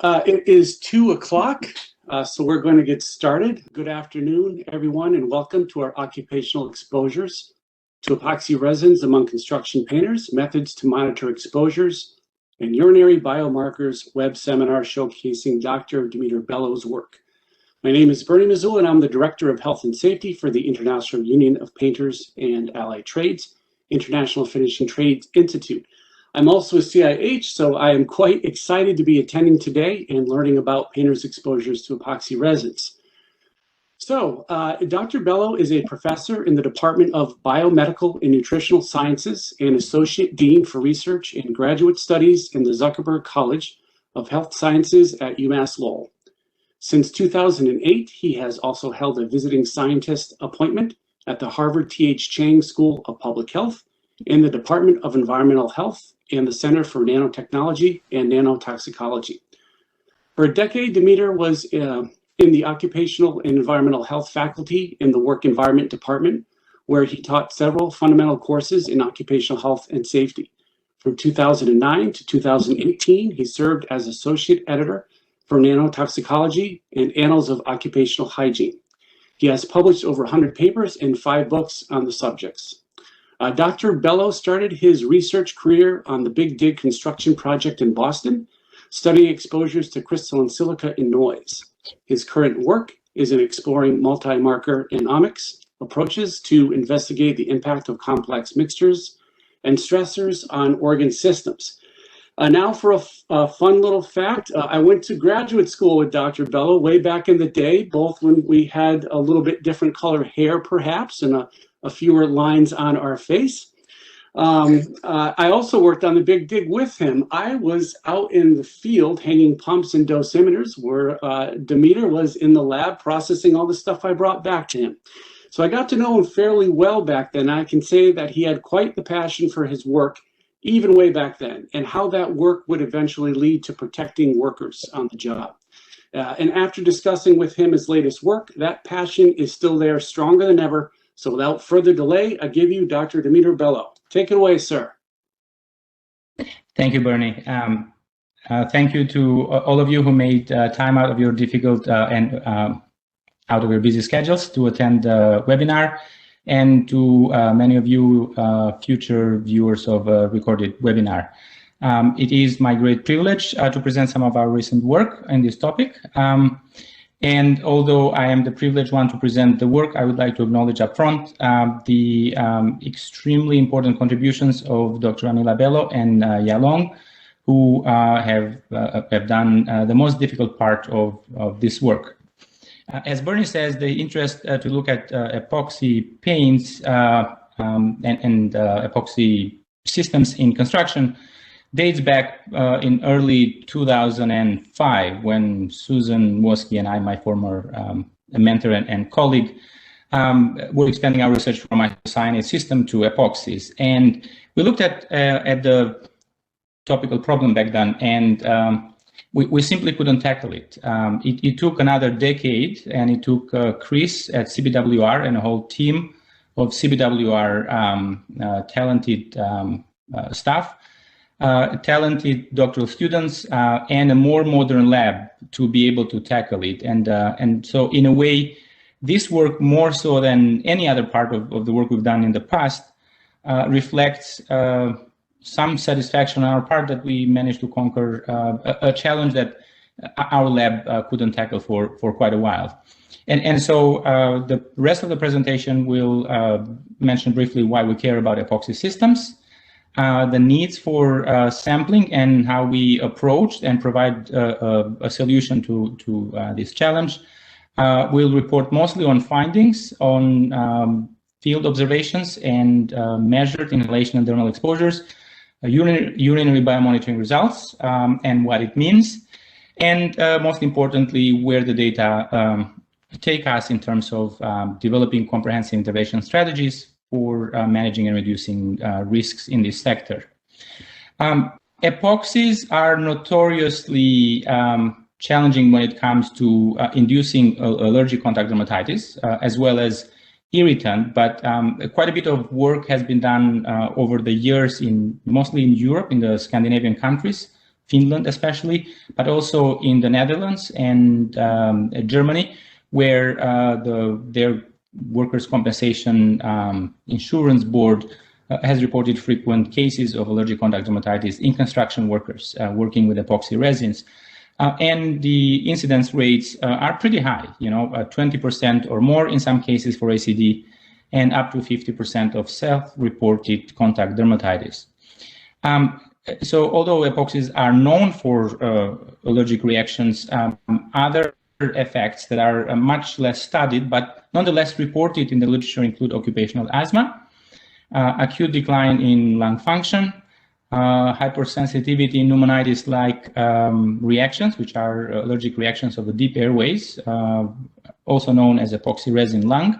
It is 2 o'clock, so we're going to get started. Good afternoon, everyone, and welcome to our occupational exposures to epoxy resins among construction painters, methods to monitor exposures, and urinary biomarkers web seminar showcasing Dr. Dimitar Bello's work. My name is Bernie Mazul, and I'm the Director of Health and Safety for the International Union of Painters and Allied Trades, International Finishing Trades Institute. I'm also a CIH, so I am quite excited to be attending today and learning about painters' exposures to epoxy resins. So, Dr. Bello is a professor in the Department of Biomedical and Nutritional Sciences and Associate Dean for Research and Graduate Studies in the Zuckerberg College of Health Sciences at UMass Lowell. Since 2008, he has also held a visiting scientist appointment at the Harvard T.H. Chang School of Public Health in the Department of Environmental Health and the Center for Nanotechnology and Nanotoxicology. For a decade, Dimitar was in the Occupational and Environmental Health faculty in the Work Environment Department, where he taught several fundamental courses in occupational health and safety. From 2009 to 2018, he served as associate editor for Nanotoxicology and Annals of Occupational Hygiene. He has published over 100 papers and 5 books on the subjects. Dr. Bello started his research career on the Big Dig construction project in Boston, studying exposures to crystalline silica and noise. His current work is in exploring multi-marker anomics approaches to investigate the impact of complex mixtures and stressors on organ systems. Now for a fun little fact, I went to graduate school with Dr. Bello way back in the day, both when we had a little bit different color hair perhaps and a fewer lines on our face. I also worked on the Big Dig with him. I was out in the field hanging pumps and dosimeters where Dimitar was in the lab processing all the stuff I brought back to him. So I got to know him fairly well back then. I can say that he had quite the passion for his work, even way back then, and how that work would eventually lead to protecting workers on the job. And after discussing with him his latest work, that passion is still there, stronger than ever. So without further delay, I give you Dr. Dimitar Bello. Take it away, sir. Thank you, Bernie. Thank you to all of you who made time out of your difficult and out of your busy schedules to attend the webinar, and to many of you future viewers of a recorded webinar. It is my great privilege to present some of our recent work in this topic. And although I am the privileged one to present the work, I would like to acknowledge upfront the extremely important contributions of Dr. Anila Bello and Yalong, who have done the most difficult part of this work. As Bernie says, the interest to look at epoxy paints and epoxy systems in construction dates back in early 2005, when Susan Woski and I, my former mentor and colleague, were expanding our research from isocyanate system to epoxies. And we looked at the topical problem back then, and we simply couldn't tackle it. It took another decade, and it took Chris at CBWR and a whole team of CBWR talented staff, talented doctoral students, and a more modern lab to be able to tackle it. And so in a way, this work, more so than any other part of the work we've done in the past, reflects some satisfaction on our part that we managed to conquer a challenge that our lab couldn't tackle for quite a while. And so the rest of the presentation will mention briefly why we care about epoxy systems, the needs for sampling, and how we approached and provide a solution to this challenge. We'll report mostly on findings on field observations and measured inhalation and dermal exposures, urinary biomonitoring results, and what it means, and most importantly, where the data take us in terms of developing comprehensive intervention strategies for managing and reducing risks in this sector. Epoxies are notoriously challenging when it comes to inducing allergic contact dermatitis, as well as irritant, but quite a bit of work has been done over the years, mostly in Europe, in the Scandinavian countries, Finland especially, but also in the Netherlands and Germany, where their workers' compensation insurance board has reported frequent cases of allergic contact dermatitis in construction workers working with epoxy resins. And the incidence rates are pretty high, 20% or more in some cases for ACD, and up to 50% of self-reported contact dermatitis. So although epoxies are known for allergic reactions, other effects that are much less studied but nonetheless reported in the literature include occupational asthma, acute decline in lung function, hypersensitivity, pneumonitis-like reactions, which are allergic reactions of the deep airways, also known as epoxy resin lung.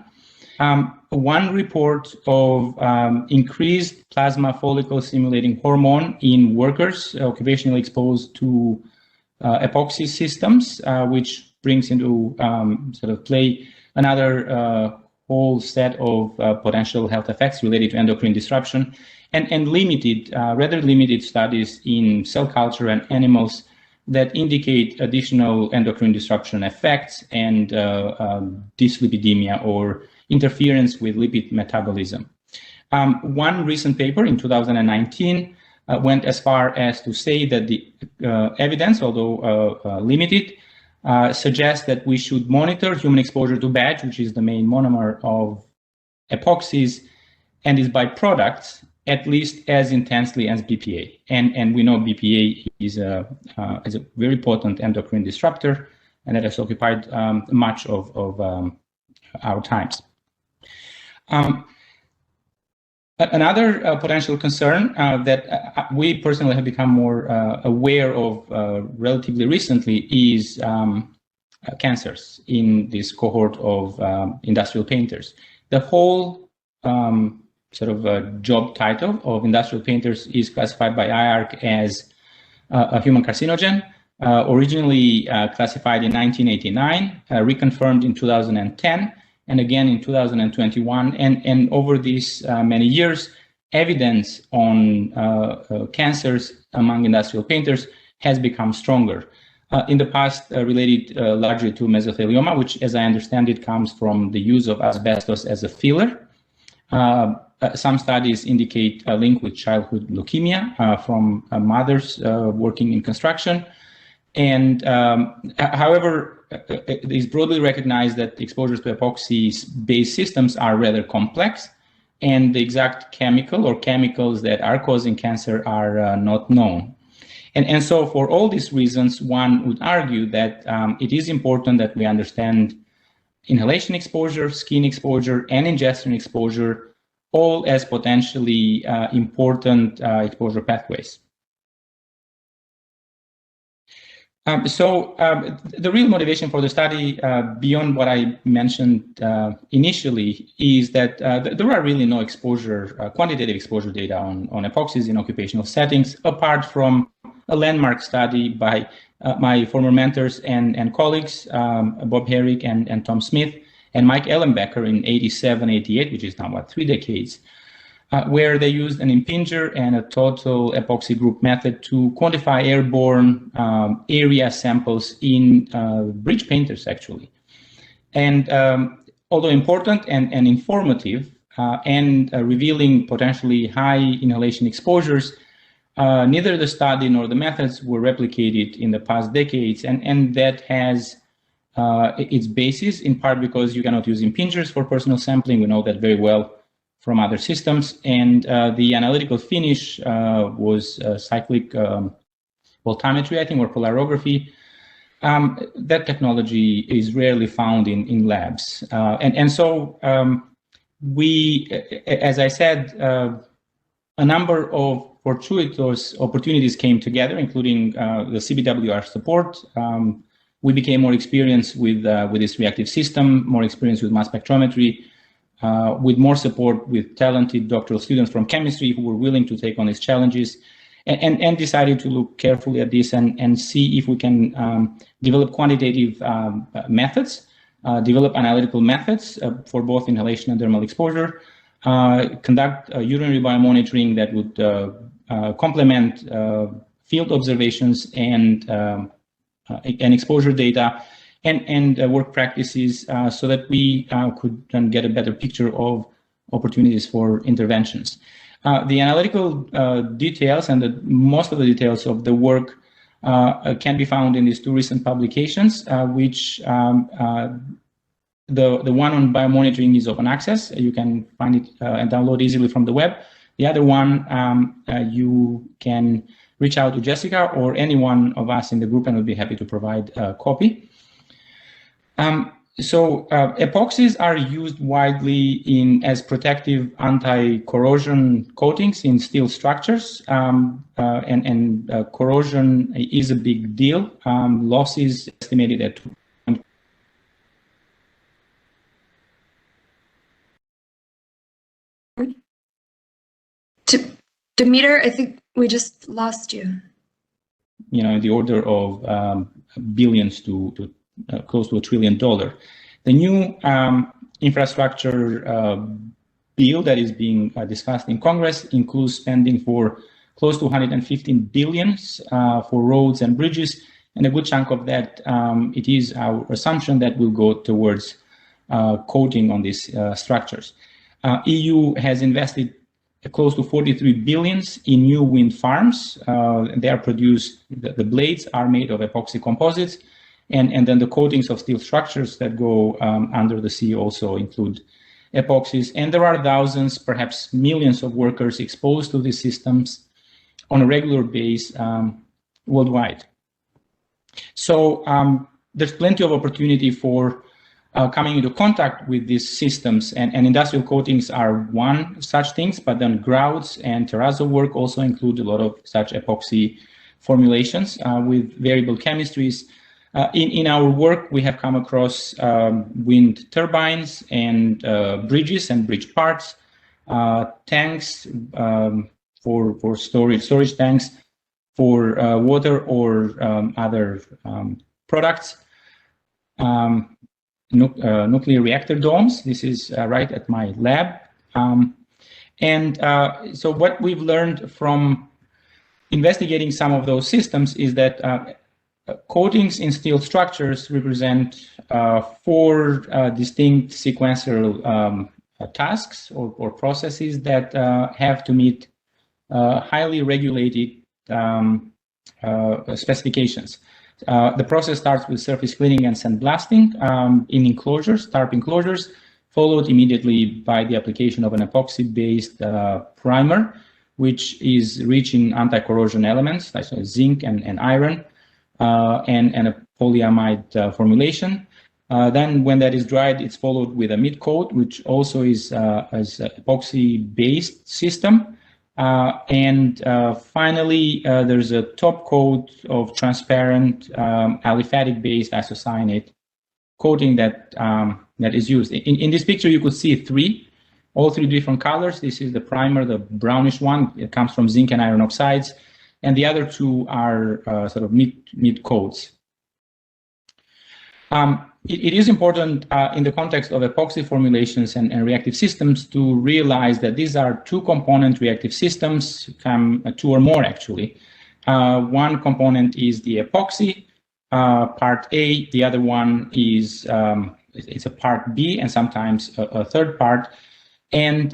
One report of increased plasma follicle stimulating hormone in workers occupationally exposed to epoxy systems, which brings into sort of play another whole set of potential health effects related to endocrine disruption, and limited, rather limited studies in cell culture and animals that indicate additional endocrine disruption effects and dyslipidemia or interference with lipid metabolism. One recent paper in 2019 went as far as to say that the evidence, although limited, suggests that we should monitor human exposure to BAG, which is the main monomer of epoxies, and its byproducts at least as intensely as BPA. And we know BPA is a very potent endocrine disruptor, and that has occupied much of our times. Another potential concern that we personally have become more aware of relatively recently is cancers in this cohort of industrial painters. The whole sort of job title of industrial painters is classified by IARC as a human carcinogen, originally classified in 1989, reconfirmed in 2010, and again in 2021, and over these many years, evidence on cancers among industrial painters has become stronger. In the past, related largely to mesothelioma, which, as I understand it, comes from the use of asbestos as a filler. Some studies indicate a link with childhood leukemia from mothers working in construction. And however, it is broadly recognized that exposures to epoxy-based systems are rather complex, and the exact chemical or chemicals that are causing cancer are not known. And so for all these reasons, one would argue that it is important that we understand inhalation exposure, skin exposure, and ingestion exposure, all as potentially important exposure pathways. So the real motivation for the study, beyond what I mentioned initially, is that there are really no quantitative exposure data on epoxies in occupational settings, apart from a landmark study by my former mentors and colleagues, Bob Herrick and Tom Smith, and Mike Ellenbecker in 87, 88, which is now, what, 3 decades, where they used an impinger and a total epoxy group method to quantify airborne area samples in bridge painters, actually. And although important and informative and revealing potentially high inhalation exposures, neither the study nor the methods were replicated in the past decades, and that has its basis in part because you cannot use impingers for personal sampling. We know that very well from other systems, and the analytical finish was cyclic voltammetry, I think, or polarography. That technology is rarely found in labs, and so we, as I said, a number of fortuitous opportunities came together, including the CBWR support. We became more experienced with this reactive system, more experienced with mass spectrometry, with more support with talented doctoral students from chemistry who were willing to take on these challenges, and decided to look carefully at this and see if we can develop quantitative methods, develop analytical methods for both inhalation and dermal exposure, conduct urinary biomonitoring that would complement field observations and exposure data and work practices so that we could then get a better picture of opportunities for interventions. The analytical details and most of the details of the work can be found in these two recent publications, which the one on biomonitoring is open access. You can find it and download easily from the web. The other one, you can reach out to Jessica or any one of us in the group, and we'll be happy to provide a copy. Epoxies are used widely as protective anti-corrosion coatings in steel structures, and corrosion is a big deal. Losses estimated at Demeter, I think we just lost you. You know, in the order of billions to close to $1 trillion. The new infrastructure bill that is being discussed in Congress includes spending for close to 115 billions for roads and bridges, and a good chunk of that, it is our assumption that will go towards coating on these structures. EU has invested close to 43 billions in new wind farms. They are produced, the blades are made of epoxy composites, and then the coatings of steel structures that go under the sea also include epoxies. And there are thousands, perhaps millions of workers exposed to these systems on a regular basis worldwide. So there's plenty of opportunity for coming into contact with these systems, and industrial coatings are one such things, but then grouts and terrazzo work also include a lot of such epoxy formulations with variable chemistries. In our work, we have come across wind turbines and bridges and bridge parts, tanks for storage tanks for water or other products. Nuclear reactor domes. This is right at my lab. So what we've learned from investigating some of those systems is that coatings in steel structures represent 4 distinct sequential tasks or processes that have to meet highly regulated specifications. The process starts with surface cleaning and sandblasting in enclosures, tarp enclosures, followed immediately by the application of an epoxy-based primer, which is rich in anti-corrosion elements like zinc and iron, and a polyamide formulation. Then when that is dried, it's followed with a mid coat, which also is an epoxy-based system. Finally, there's a top coat of transparent aliphatic-based isocyanate coating that is used. In this picture, you could see all three different colors. This is the primer, the brownish one. It comes from zinc and iron oxides, and the other 2 are sort of mid coats. It is important in the context of epoxy formulations and reactive systems to realize that these are 2-component reactive systems, 2 or more actually. One component is the epoxy, part A. The other one is it's a part B and sometimes a third part. And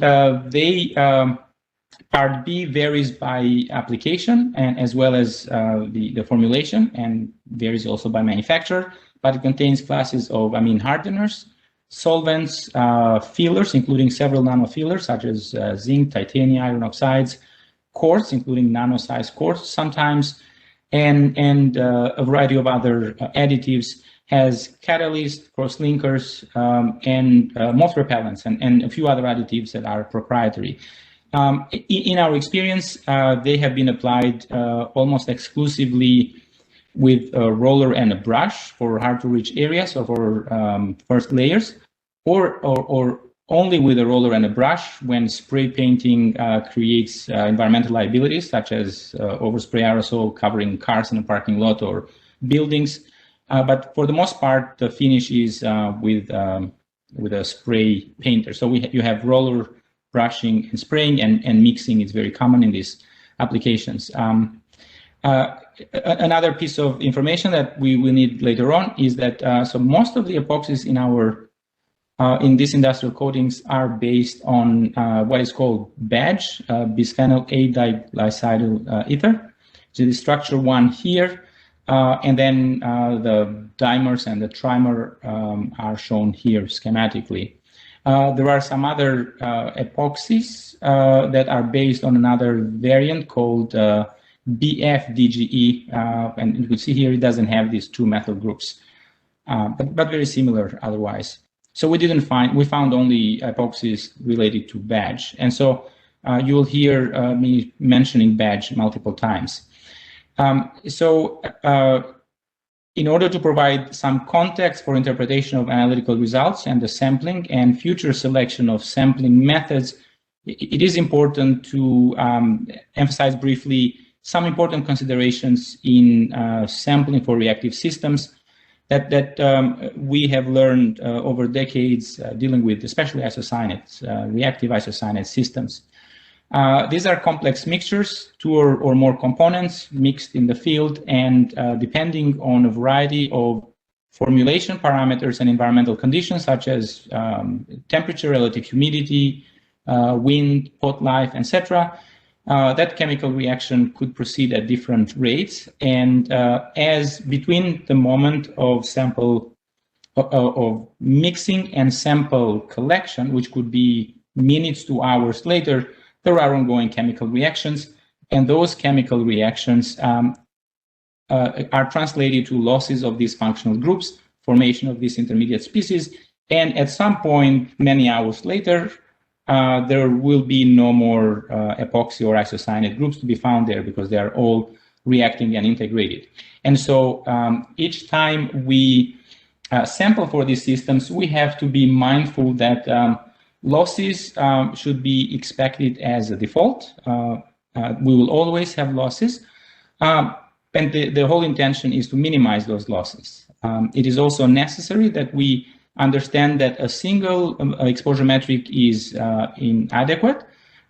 part B varies by application and as well as the formulation, and varies also by manufacturer. But it contains classes of amine hardeners, solvents, fillers, including several nanofillers such as zinc, titanium, iron oxides, quartz, including nano-sized quartz sometimes, and a variety of other additives, has catalysts, cross-linkers, and moth repellents, and a few other additives that are proprietary. In our experience, they have been applied almost exclusively with a roller and a brush for hard-to-reach areas or for first layers, or only with a roller and a brush when spray painting creates environmental liabilities, such as overspray aerosol covering cars in a parking lot or buildings. But for the most part, the finish is with a spray painter. So you have roller brushing and spraying, and mixing is very common in these applications. Another piece of information that we will need later on is that so most of the epoxies in our in these industrial coatings are based on what is called BADG, Bisphenol A Diglycidyl Ether. So the structure one here, and then the dimers and the trimer are shown here schematically. There are some other epoxies that are based on another variant called BFDGE, and you can see here it doesn't have these two methyl groups, but very similar otherwise. So we found only epoxies related to BADG, and so you will hear me mentioning BADG multiple times. In order to provide some context for interpretation of analytical results and the sampling and future selection of sampling methods, it is important to emphasize briefly some important considerations in sampling for reactive systems that we have learned over decades dealing with, especially isocyanates, reactive isocyanate systems. These are complex mixtures, two or more components mixed in the field, and depending on a variety of formulation parameters and environmental conditions such as temperature, relative humidity, wind, pot life, etc., that chemical reaction could proceed at different rates. And as between the moment of sample of mixing and sample collection, which could be minutes to hours later, there are ongoing chemical reactions, and those chemical reactions are translated to losses of these functional groups, formation of these intermediate species, and at some point, many hours later, there will be no more epoxy or isocyanate groups to be found there because they are all reacting and integrated. And so each time we sample for these systems, we have to be mindful that losses should be expected as a default. We will always have losses, and the whole intention is to minimize those losses. It is also necessary that we understand that a single exposure metric is inadequate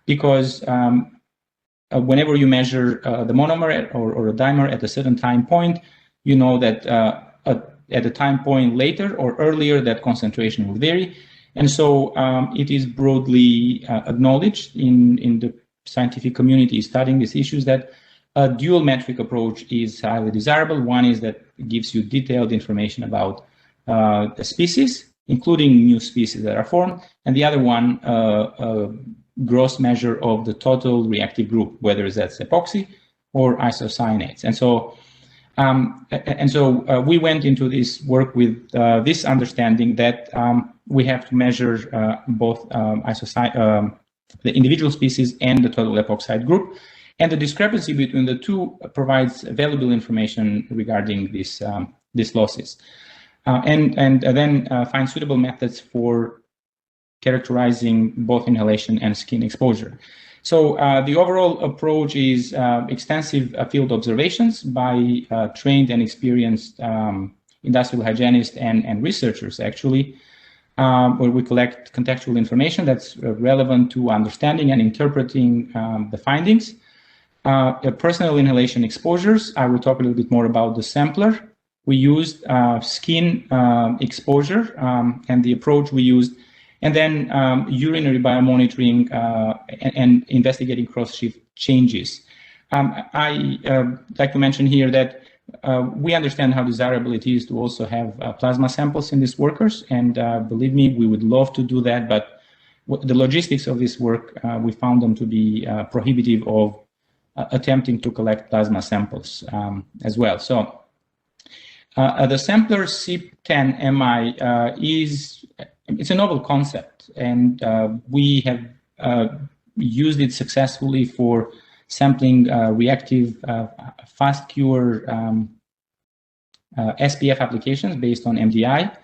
because whenever you measure the monomer or a dimer at a certain time point, you know that at a time point later or earlier that concentration will vary. And so it is broadly acknowledged in the scientific community studying these issues that a dual metric approach is highly desirable. One is that it gives you detailed information about the species, including new species that are formed, and the other one, a gross measure of the total reactive group, whether that's epoxy or isocyanates. And so, we went into this work with this understanding that we have to measure both the individual species and the total epoxide group, and the discrepancy between the two provides valuable information regarding these losses. And then find suitable methods for characterizing both inhalation and skin exposure. So the overall approach is extensive field observations by trained and experienced industrial hygienists and researchers, actually, where we collect contextual information that's relevant to understanding and interpreting the findings. Personal inhalation exposures, I will talk a little bit more about the sampler. We used skin exposure and the approach we used, and then urinary biomonitoring and investigating cross-shift changes. I like to mention here that we understand how desirable it is to also have plasma samples in these workers, and believe me, we would love to do that, but the logistics of this work, we found them to be prohibitive of attempting to collect plasma samples as well. So the sampler CIP10MI it's a novel concept, and we have used it successfully for sampling reactive fast cure SPF applications based on MDI,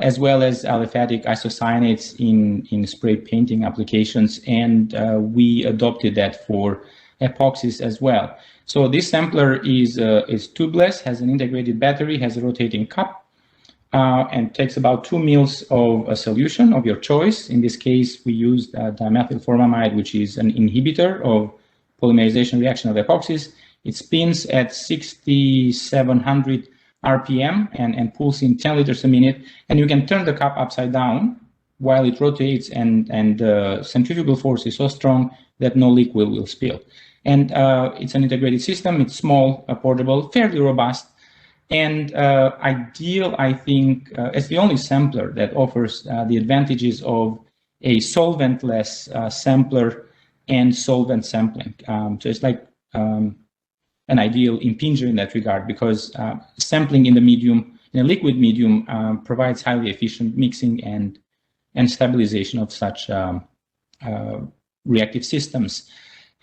as well as aliphatic isocyanates in spray painting applications, and we adopted that for epoxies as well. So this sampler is tubeless, has an integrated battery, has a rotating cup, and takes about 2 mL of a solution of your choice. In this case, we used dimethylformamide, which is an inhibitor of polymerization reaction of epoxies, It spins at 6,700 RPM and pulls in 10 liters a minute, and you can turn the cup upside down while it rotates, and the centrifugal force is so strong that no liquid will spill. And it's an integrated system. It's small, portable, fairly robust, and ideal, I think, as the only sampler that offers the advantages of a solventless sampler and solvent sampling. So it's like an ideal impinger in that regard, because sampling in the medium, in a liquid medium, provides highly efficient mixing and stabilization of such reactive systems.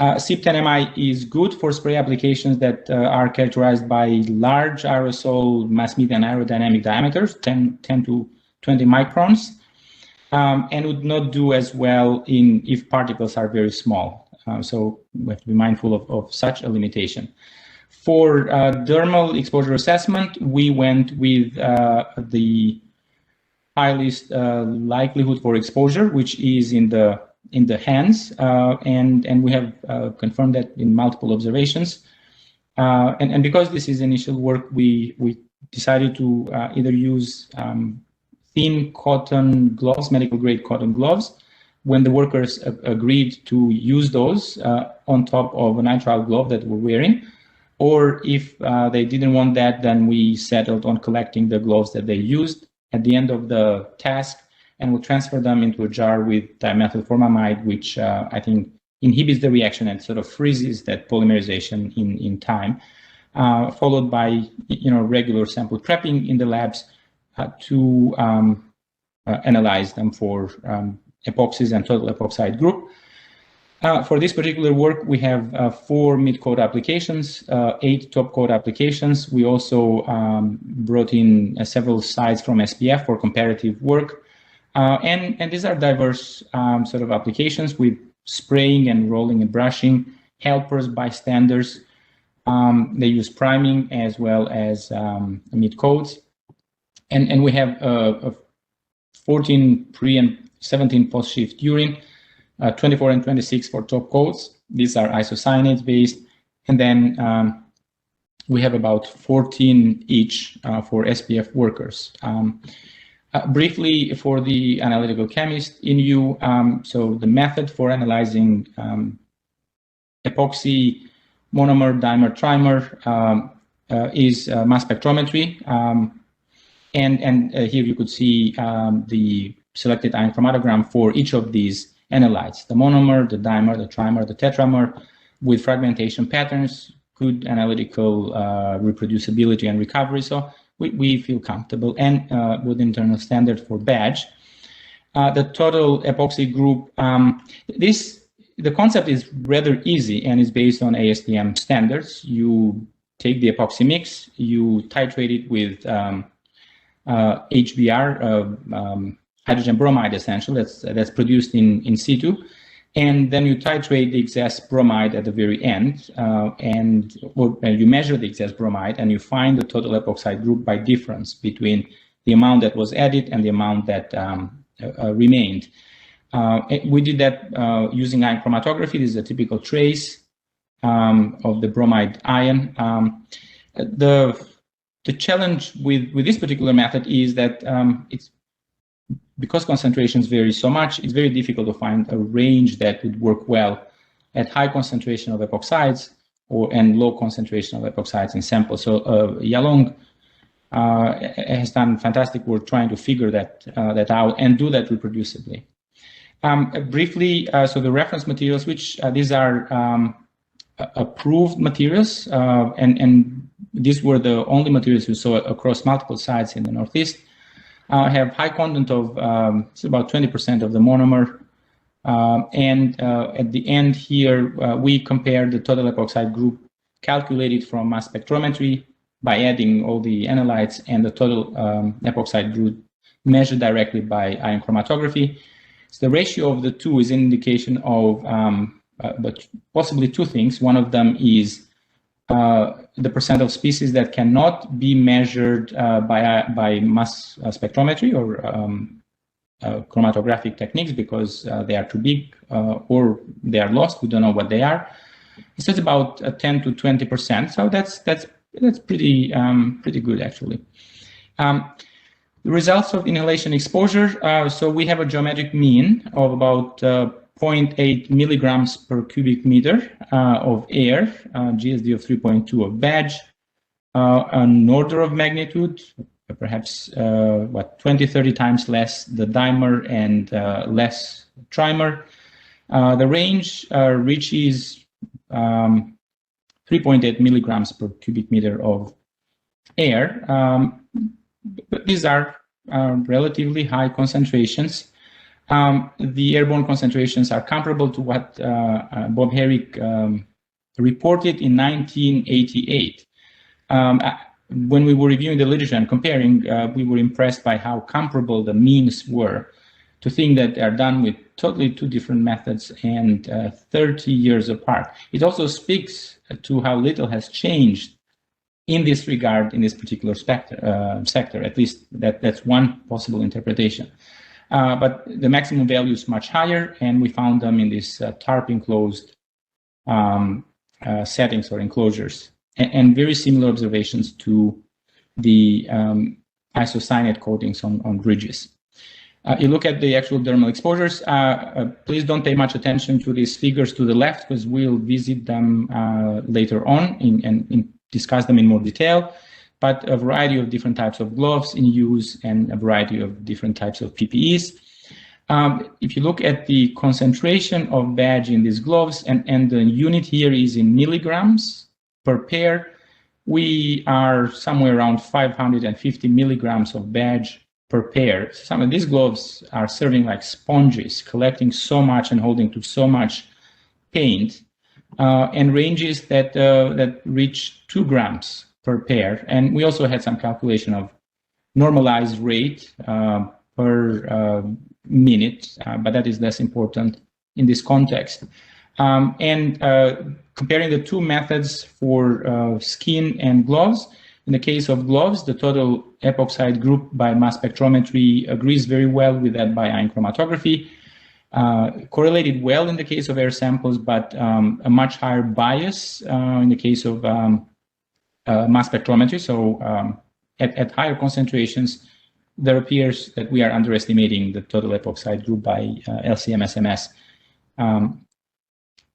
SIP10MI is good for spray applications that are characterized by large aerosol mass median aerodynamic diameters, 10 to 20 microns, and would not do as well if particles are very small. So we have to be mindful of such a limitation. For dermal exposure assessment, we went with the highest likelihood for exposure, which is in the hands, and we have confirmed that in multiple observations. And because this is initial work, we decided to either use thin cotton gloves, medical grade cotton gloves, when the workers agreed to use those on top of a nitrile glove that we're wearing, or if they didn't want that, then we settled on collecting the gloves that they used at the end of the task, and we'll transfer them into a jar with dimethylformamide, which I think inhibits the reaction and sort of freezes that polymerization in time, followed by regular sample prepping in the labs to analyze them for epoxies and total epoxide group. For this particular work, we have 4 mid-coat applications, 8 top-coat applications. We also brought in several sites from SPF for comparative work. And these are diverse sort of applications with spraying and rolling and brushing, helpers, bystanders. They use priming as well as mid-coats. And we have 14 pre and 17 post-shift urine, 24 and 26 for top coats. These are isocyanates based. And then we have about 14 each for SPF workers. Briefly, for the analytical chemist in you, so the method for analyzing epoxy monomer, dimer, trimer is mass spectrometry. And here you could see the selected ion chromatogram for each of these analytes, the monomer, the dimer, the trimer, the tetramer, with fragmentation patterns, good analytical reproducibility and recovery. So we feel comfortable, and with internal standard for badge. The total epoxy group, the concept is rather easy and is based on ASTM standards. You take the epoxy mix, you titrate it with HBr, hydrogen bromide essentially, that's produced in situ. And then you titrate the excess bromide at the very end, and you measure the excess bromide, and you find the total epoxide group by difference between the amount that was added and the amount that remained. We did that using ion chromatography. This is a typical trace of the bromide ion. The challenge with this particular method is that because concentrations vary so much, it's very difficult to find a range that would work well at high concentration of epoxides and low concentration of epoxides in samples. So Yalong has done fantastic work trying to figure that out and do that reproducibly. Briefly, so the reference materials, which these are approved materials, and these were the only materials we saw across multiple sites in the Northeast. Have high content of it's about 20% of the monomer, and at the end here we compared the total epoxide group calculated from mass spectrometry by adding all the analytes and the total epoxide group measured directly by ion chromatography. So the ratio of the two is an indication of but possibly two things. One of them is the percent of species that cannot be measured by mass spectrometry or chromatographic techniques because they are too big or they are lost. We don't know what they are. So it's about 10 to 20%. So that's pretty pretty good actually. The results of inhalation exposure. So we have a geometric mean of about 0.8 milligrams per cubic meter of air, GSD of 3.2 of badge, an order of magnitude, perhaps 20-30 times less the dimer and less trimer. The range reaches 3.8 milligrams per cubic meter of air. But these are relatively high concentrations. The airborne concentrations are comparable to what Bob Herrick reported in 1988. When we were reviewing the literature and comparing, we were impressed by how comparable the means were. To think that they are done with totally two different methods and 30 years apart. It also speaks to how little has changed in this regard, in this particular sector. At least that's one possible interpretation. But the maximum value is much higher, and we found them in these TARP enclosed settings or enclosures, and very similar observations to the isocyanate coatings on ridges. You look at the actual dermal exposures. Please don't pay much attention to these figures to the left, because we'll visit them later on and discuss them in more detail, but a variety of different types of gloves in use and a variety of different types of PPEs. If you look at the concentration of badge in these gloves, and the unit here is in milligrams per pair, we are somewhere around 550 milligrams of badge per pair. Some of these gloves are serving like sponges, collecting so much and holding to so much paint. And ranges that reach 2 grams per pair. And we also had some calculation of normalized rate per minute, but that is less important in this context. And comparing the two methods for skin and gloves, in the case of gloves, the total epoxide group by mass spectrometry agrees very well with that by ion chromatography. Correlated well in the case of air samples, but a much higher bias in the case of mass spectrometry. So at higher concentrations, there appears that we are underestimating the total epoxide group by LCM-SMS.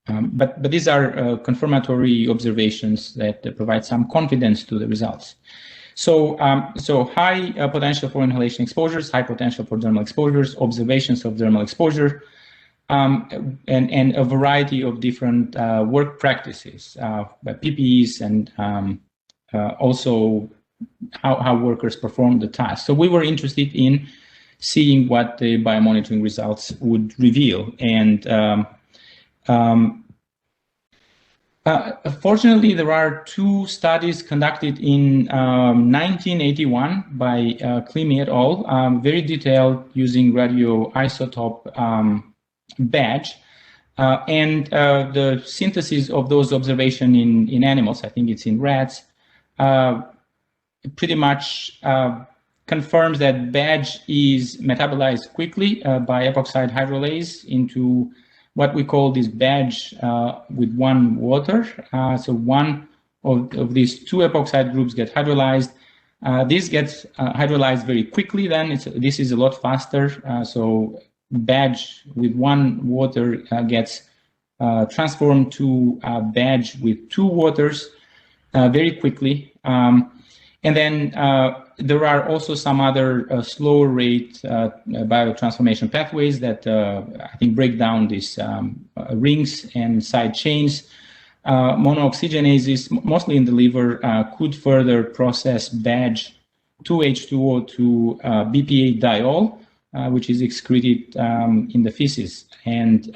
But these are confirmatory observations that provide some confidence to the results. So high potential for inhalation exposures, high potential for dermal exposures, observations of dermal exposure, and a variety of different work practices, PPEs, and also how workers perform the task. So we were interested in seeing what the biomonitoring results would reveal. And fortunately, there are two studies conducted in 1981 by Klimi et al., very detailed, using radioisotope badge. And the synthesis of those observations in animals, I think it's in rats, pretty much confirms that badge is metabolized quickly by epoxide hydrolase into what we call this badge with one water. So one of these two epoxide groups get hydrolyzed. This gets hydrolyzed very quickly then. This is a lot faster. So badge with one water gets transformed to badge with two waters very quickly. And then there are also some other slower rate biotransformation pathways that I think break down these rings and side chains. Monooxygenases, mostly in the liver, could further process badge 2H2O to BPA diol, which is excreted in the feces. And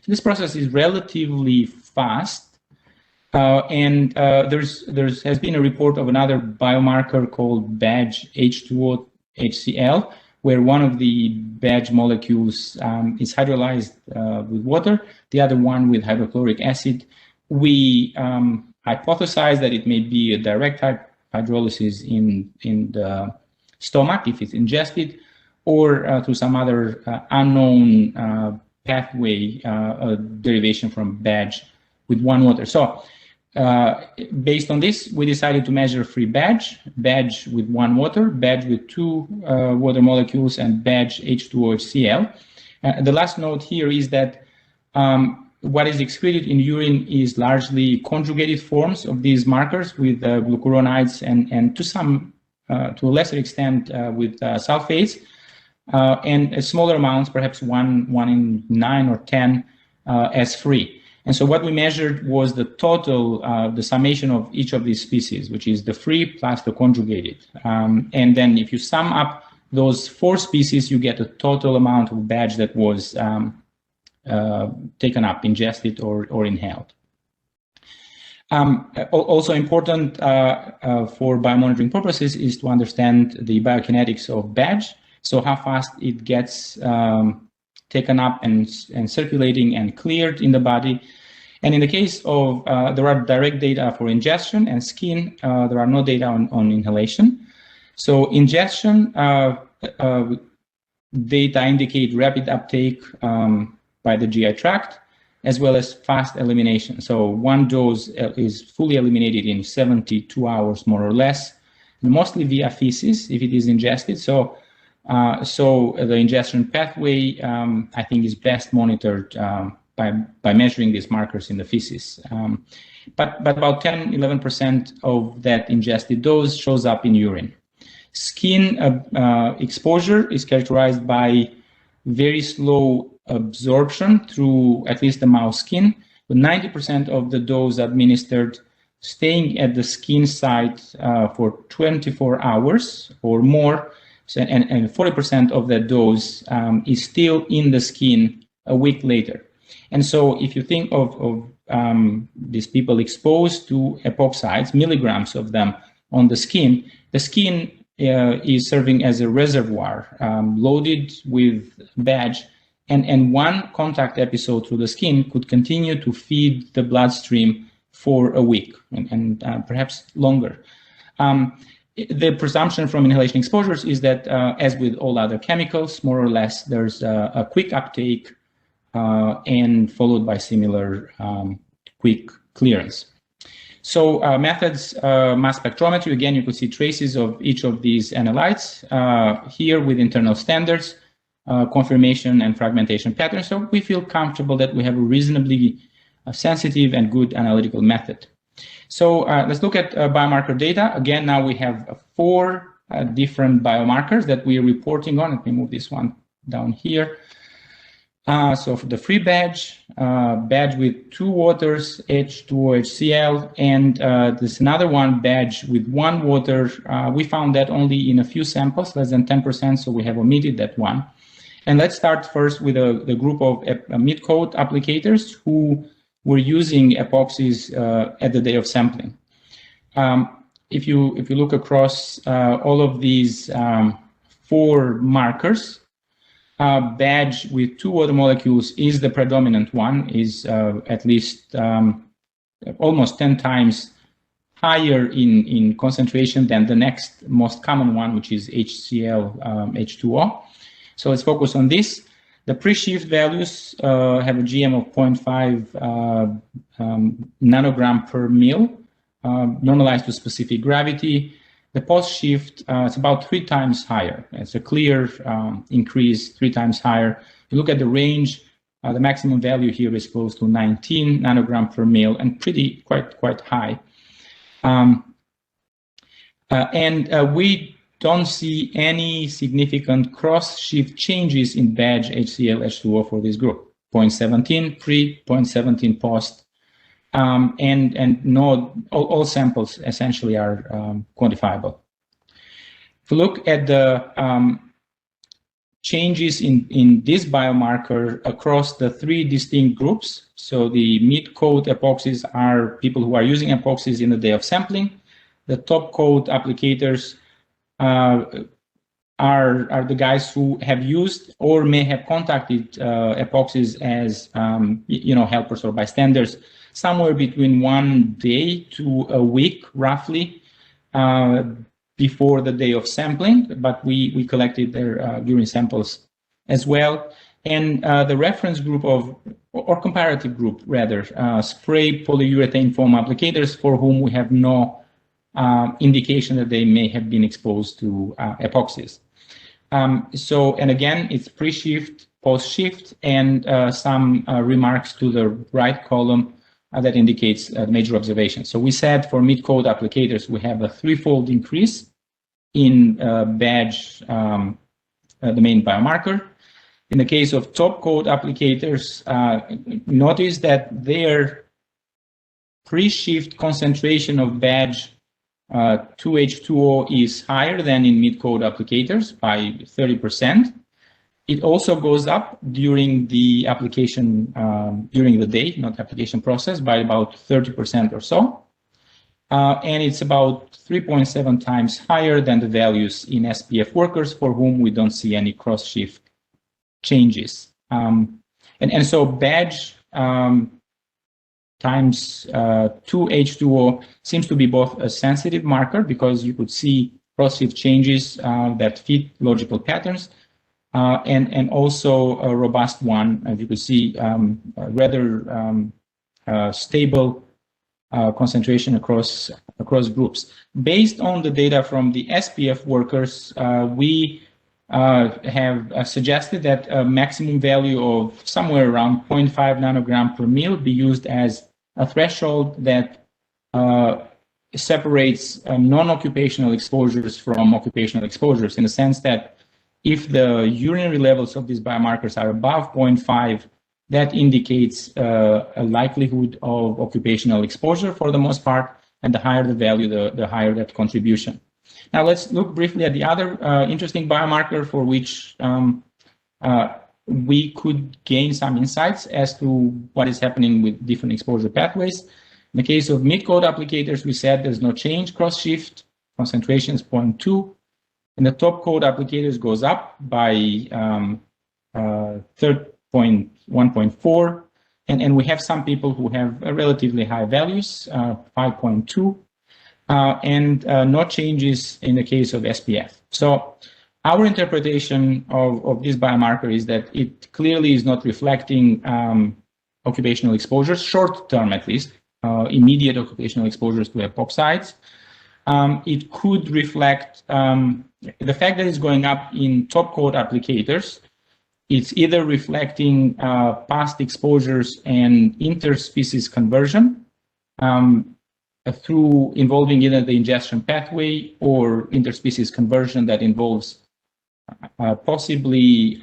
this process is relatively fast. And there has been a report of another biomarker called badge H2O HCl, where one of the badge molecules is hydrolyzed with water, the other one with hydrochloric acid. We hypothesize that it may be a direct hydrolysis in the stomach if it's ingested, or through some other unknown pathway, a derivation from badge with 1 water. So based on this, we decided to measure free badge with 1 water, badge with 2 water molecules, and badge H2O HCl. The last note here is that what is excreted in urine is largely conjugated forms of these markers with glucuronides and to a lesser extent with sulfates, and smaller amounts, perhaps 1 in 9 or 10 as free. And so what we measured was the total, the summation of each of these species, which is the free plus the conjugated. And then if you sum up those 4 species, you get a total amount of badge that was taken up, ingested, or inhaled. Also important for biomonitoring purposes is to understand the biokinetics of badge, so how fast it gets taken up and circulating and cleared in the body. And in the case of, there are direct data for ingestion and skin, there are no data on inhalation. So ingestion data indicate rapid uptake by the GI tract, as well as fast elimination. So 1 dose is fully eliminated in 72 hours, more or less, mostly via feces if it is ingested. So the ingestion pathway, I think, is best monitored by measuring these markers in the feces. But about 10–11% of that ingested dose shows up in urine. Skin exposure is characterized by very slow absorption through at least the mouse skin, with 90% of the dose administered staying at the skin site for 24 hours or more, and 40% of that dose is still in the skin a week later. And so if you think of these people exposed to epoxides, milligrams of them on the skin is serving as a reservoir loaded with badge, and 1 contact episode through the skin could continue to feed the bloodstream for a week and perhaps longer. The presumption from inhalation exposures is that, as with all other chemicals, more or less, there's a quick uptake and followed by similar quick clearance. So methods, mass spectrometry, again, you could see traces of each of these analytes here with internal standards, confirmation and fragmentation patterns. So we feel comfortable that we have a reasonably sensitive and good analytical method. So let's look at biomarker data. Again, now we have 4 different biomarkers that we are reporting on. Let me move this one down here. So for the free badge, badge with 2 waters, H2O HCl, and there's another one, badge with 1 water. We found that only in a few samples, less than 10%, so we have omitted that one. And let's start first with the group of mid-coat applicators who were using epoxies at the day of sampling. If you look across all of these 4 markers, badge with 2 water molecules is the predominant one, is at least almost 10 times higher in concentration than the next most common one, which is HCl H2O. So let's focus on this. The pre-shift values have a GM of 0.5 nanogram per mil, normalized to specific gravity. The post-shift is about 3 times higher. It's a clear increase, 3 times higher. If you look at the range, the maximum value here is close to 19 nanogram per mil, and quite high. We don't see any significant cross-shift changes in badge HCl H2O for this group. 0.17 pre, 0.17 post, and no, all samples essentially are quantifiable. If you look at the changes in this biomarker across the 3 distinct groups, so the mid-coat epoxies are people who are using epoxies in the day of sampling. The top-coat applicators are the guys who have used or may have contacted epoxies as helpers or bystanders somewhere between 1 day to a week, roughly, before the day of sampling. But we collected their urine samples as well. And the reference group or comparative group rather, spray polyurethane foam applicators for whom we have no indication that they may have been exposed to epoxies. And again, it's pre-shift, post-shift, and some remarks to the right column that indicates major observations. So we said for mid-coat applicators, we have a threefold increase in badge, the main biomarker. In the case of top-coat applicators, notice that their pre-shift concentration of badge 2H2O is higher than in mid-coat applicators by 30%. It also goes up during the application, during the day, not application process, by about 30% or so. And it's about 3.7 times higher than the values in SPF workers for whom we don't see any cross-shift changes. And so badge times 2H2O seems to be both a sensitive marker because you could see cross-shift changes that fit logical patterns, and also a robust one, as you could see, rather stable concentration across groups. Based on the data from the SPF workers, we have suggested that a maximum value of somewhere around 0.5 nanogram per mil be used as a threshold that separates non-occupational exposures from occupational exposures, in the sense that if the urinary levels of these biomarkers are above 0.5, that indicates a likelihood of occupational exposure for the most part, and the higher the value, the higher that contribution. Now let's look briefly at the other interesting biomarker for which we could gain some insights as to what is happening with different exposure pathways. In the case of mid-coat applicators, we said there's no change, cross-shift, concentration is 0.2. And the top-coat applicators goes up by 1.4. And we have some people who have relatively high values, 5.2. And no changes in the case of SPF. So our interpretation of this biomarker is that it clearly is not reflecting occupational exposures, short-term at least, immediate occupational exposures to epoxides. It could reflect the fact that it's going up in top-coat applicators. It's either reflecting past exposures and interspecies conversion through involving either the ingestion pathway or interspecies conversion that involves possibly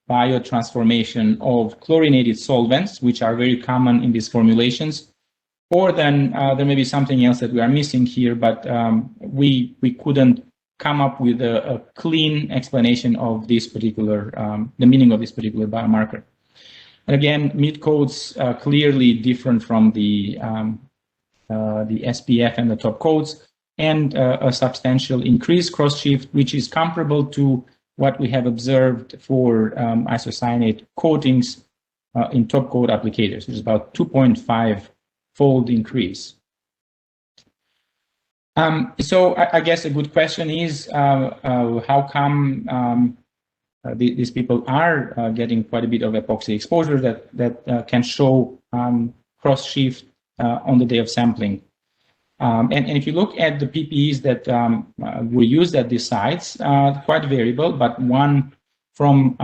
biotransformation of chlorinated solvents, which are very common in these formulations. Or then there may be something else that we are missing here, but we couldn't come up with a clean explanation of this particular, the meaning of this particular biomarker. And again, mid-coats clearly different from the SPF and the top coats, and a substantial increased cross-shift, which is comparable to what we have observed for isocyanate coatings in top coat applicators, which is about 2.5-fold increase. So I guess a good question is how come these people are getting quite a bit of epoxy exposure that can show cross-shift on the day of sampling. And if you look at the PPEs that were used at these sites, quite variable, but one from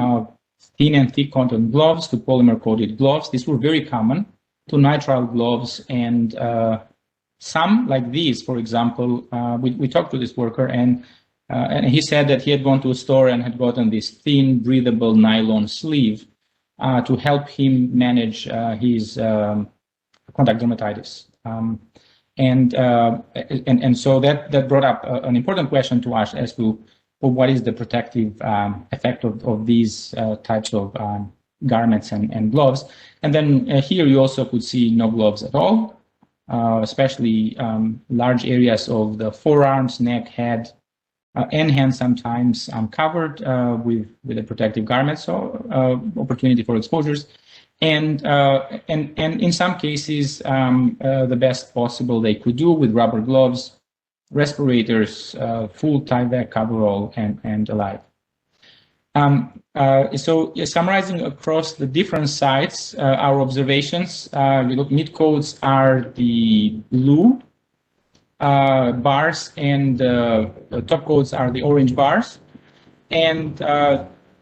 thin and thick cotton gloves to polymer-coated gloves. These were very common, to nitrile gloves, and some like these, for example, we talked to this worker, and he said that he had gone to a store and had gotten this thin, breathable nylon sleeve to help him manage his contact dermatitis. And so that brought up an important question to us as to what is the protective effect of these types of garments and gloves. And then here you also could see no gloves at all, especially large areas of the forearms, neck, head, and hands sometimes covered with a protective garment, so opportunity for exposures. And in some cases, the best possible they could do with rubber gloves, respirators, full Tyvek coverall, and the like. So summarizing across the different sites, our observations, mid codes are the blue bars, and the top codes are the orange bars. And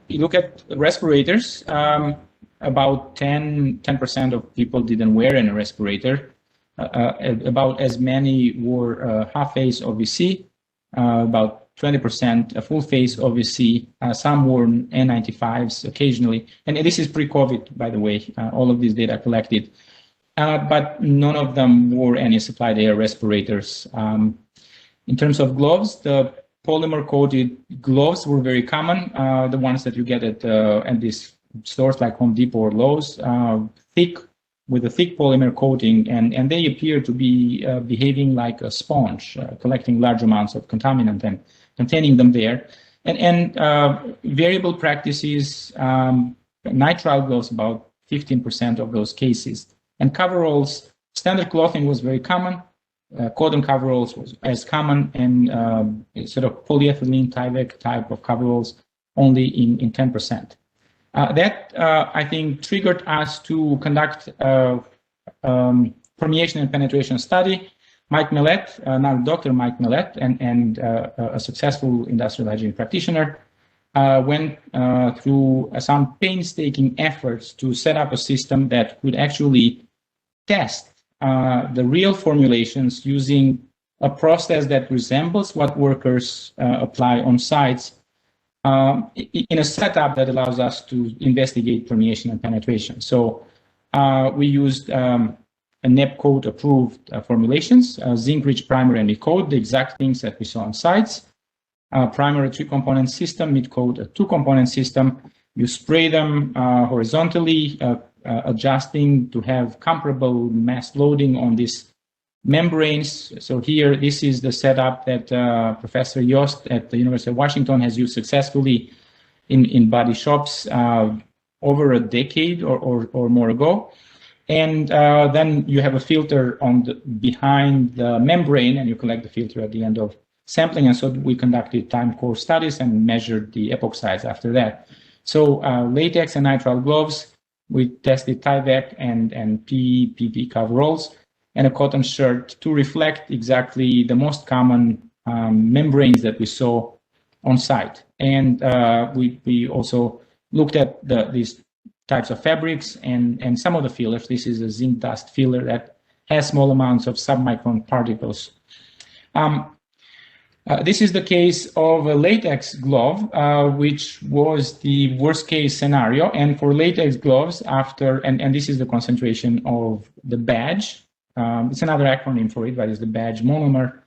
you look at respirators, about 10% of people didn't wear any respirator. About as many wore half face OVC, about 20% a full face OVC, some wore N95s occasionally. And this is pre-COVID, by the way, all of these data collected. But none of them wore any supplied air respirators. In terms of gloves, the polymer-coated gloves were very common. The ones that you get at these stores like Home Depot or Lowe's, thick, with a thick polymer coating, and they appear to be behaving like a sponge, collecting large amounts of contaminant and containing them there. And variable practices, nitrile gloves, about 15% of those cases. And coveralls, standard clothing was very common. Cotton coveralls was as common, and sort of polyethylene Tyvek type of coveralls only in 10%. That, I think, triggered us to conduct permeation and penetration study. Mike Millett, now Dr. Mike Millett, and a successful industrial hygiene practitioner, went through some painstaking efforts to set up a system that could actually test the real formulations using a process that resembles what workers apply on sites, in a setup that allows us to investigate permeation and penetration. So we used a NEP code approved formulations, zinc-rich primer and mid-coat, the exact things that we saw on sites. Primer, a 3-component system, mid-coat, a 2-component system. You spray them horizontally, adjusting to have comparable mass loading on these membranes. So here, this is the setup that Professor Yost at the University of Washington has used successfully in body shops over a decade or more ago. And then you have a filter on behind the membrane, and you collect the filter at the end of sampling. And so we conducted time course studies and measured the epoxides after that. So latex and nitrile gloves, we tested Tyvek and PP coveralls, and a cotton shirt to reflect exactly the most common membranes that we saw on site. And we also looked at these types of fabrics and some of the fillers. This is a zinc dust filler that has small amounts of submicron particles. This is the case of a latex glove, which was the worst case scenario. And for latex gloves, and this is the concentration of the badge. It's another acronym for it, but it's the badge monomer,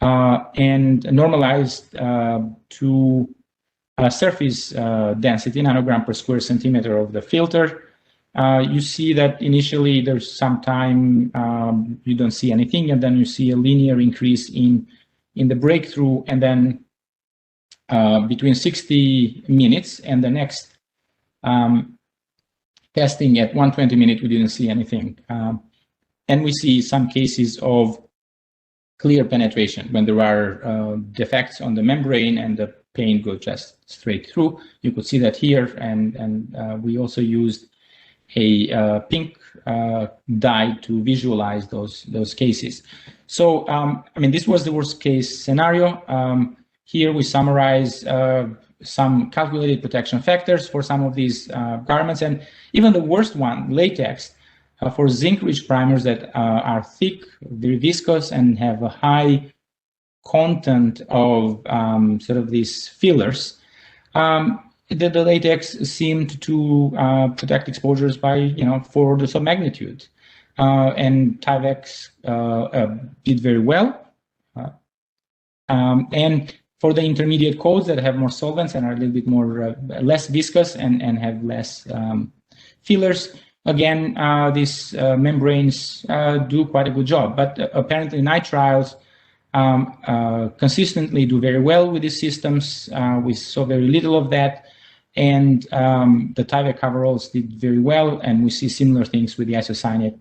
and normalized to surface density, nanogram per square centimeter of the filter. You see that initially there's some time you don't see anything, and then you see a linear increase in the breakthrough, and then between 60 minutes and the next testing at 120 minutes, we didn't see anything. And we see some cases of clear penetration when there are defects on the membrane and the paint goes just straight through. You could see that here, and we also used a pink dye to visualize those cases. So, I mean, this was the worst case scenario. Here we summarize some calculated protection factors for some of these garments, and even the worst one, latex, for zinc-rich primers that are thick, very viscous, and have a high content of sort of these fillers. The latex seemed to protect exposures by 4 orders of magnitude, and Tyvek did very well. And for the intermediate coats that have more solvents and are a little bit more less viscous and have less fillers, again, these membranes do quite a good job. But apparently nitriles consistently do very well with these systems. We saw very little of that. And the Tyvek coveralls did very well, and we see similar things with the isocyanate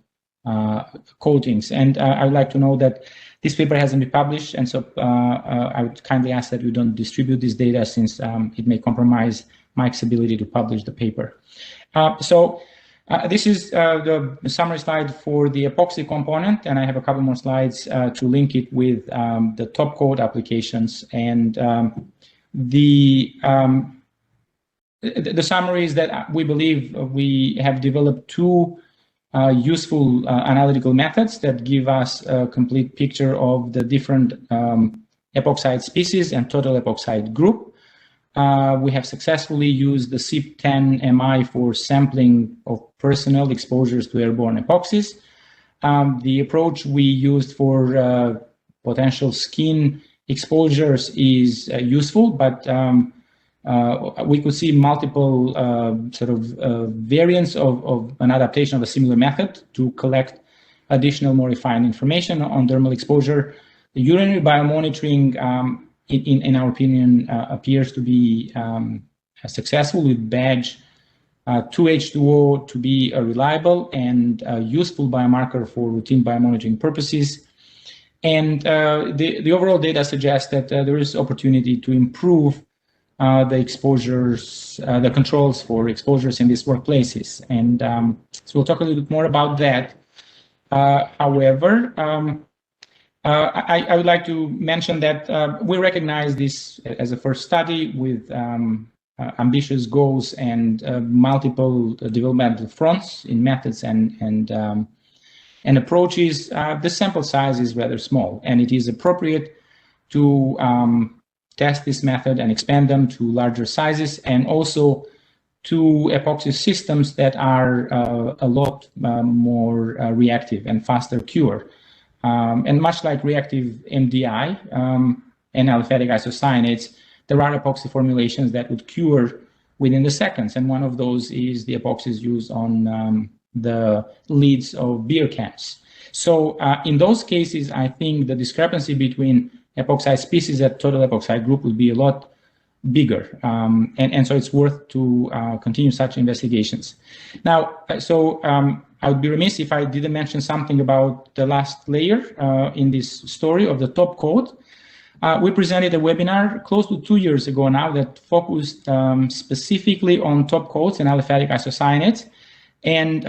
coatings. And I would like to know that this paper hasn't been published, and so I would kindly ask that we don't distribute this data, since it may compromise Mike's ability to publish the paper. This is the summary slide for the epoxy component, and I have a couple more slides to link it with the top coat applications. And the summary is that we believe we have developed two useful analytical methods that give us a complete picture of the different epoxide species and total epoxide group. We have successfully used the CYP10-MI for sampling of personal exposures to airborne epoxies. The approach we used for potential skin exposures is useful, but we could see multiple variants of an adaptation of a similar method to collect additional, more refined information on dermal exposure. The urinary biomonitoring, in our opinion, appears to be successful, with badge 2H2O to be a reliable and useful biomarker for routine biomonitoring purposes. And the overall data suggests that there is opportunity to improve the exposures, the controls for exposures in these workplaces. And so we'll talk a little bit more about that. However, I would like to mention that we recognize this as a first study with ambitious goals and multiple developmental fronts in methods and approaches. The sample size is rather small, and it is appropriate to test this method and expand them to larger sizes, and also to epoxy systems that are a lot more reactive and faster cure. And much like reactive MDI and aliphatic isocyanates, there are epoxy formulations that would cure within the seconds. And one of those is the epoxies used on the lids of beer cans. So in those cases, I think the discrepancy between epoxide species and total epoxide group would be a lot bigger. And so it's worth to continue such investigations. Now, I would be remiss if I didn't mention something about the last layer in this story of the top coat. We presented a webinar close to 2 years ago now that focused specifically on top coats and aliphatic isocyanates, and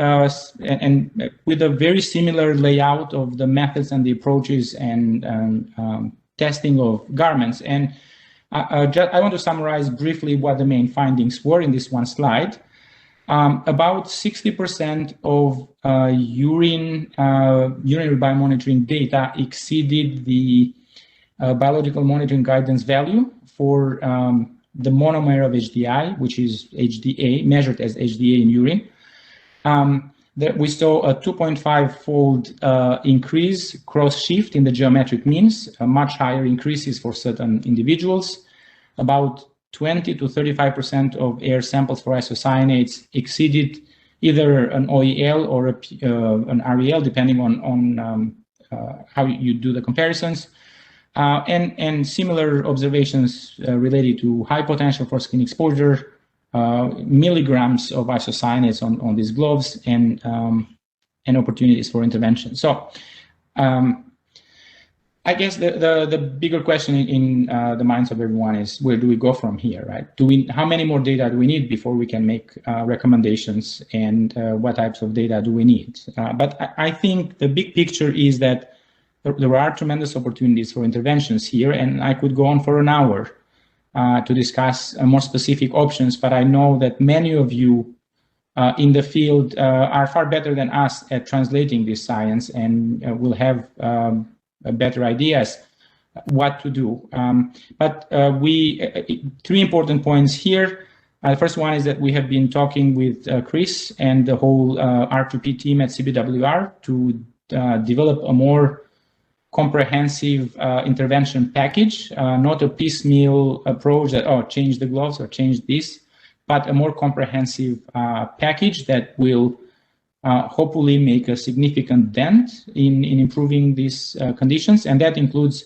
with a very similar layout of the methods and the approaches and testing of garments. And I want to summarize briefly what the main findings were in this one slide. About 60% of urinary biomonitoring data exceeded the biological monitoring guidance value for the monomer of HDI, which is HDA, measured as HDA in urine. That we saw a 2.5-fold increase cross-shift in the geometric means, much higher increases for certain individuals. About 20 to 35% of air samples for isocyanates exceeded either an OEL or an REL, depending on how you do the comparisons. And similar observations related to high potential for skin exposure, milligrams of isocyanates on these gloves, and opportunities for intervention. So I guess the bigger question in the minds of everyone is, where do we go from here, right? How many more data do we need before we can make recommendations, and what types of data do we need? But I think the big picture is that there are tremendous opportunities for interventions here, and I could go on for an hour to discuss more specific options, but I know that many of you in the field are far better than us at translating this science, and will have better ideas what to do. But three important points here. The first one is that we have been talking with Chris and the whole R2P team at CBWR to develop a more comprehensive intervention package, not a piecemeal approach that, oh, change the gloves or change this, but a more comprehensive package that will hopefully make a significant dent in improving these conditions. And that includes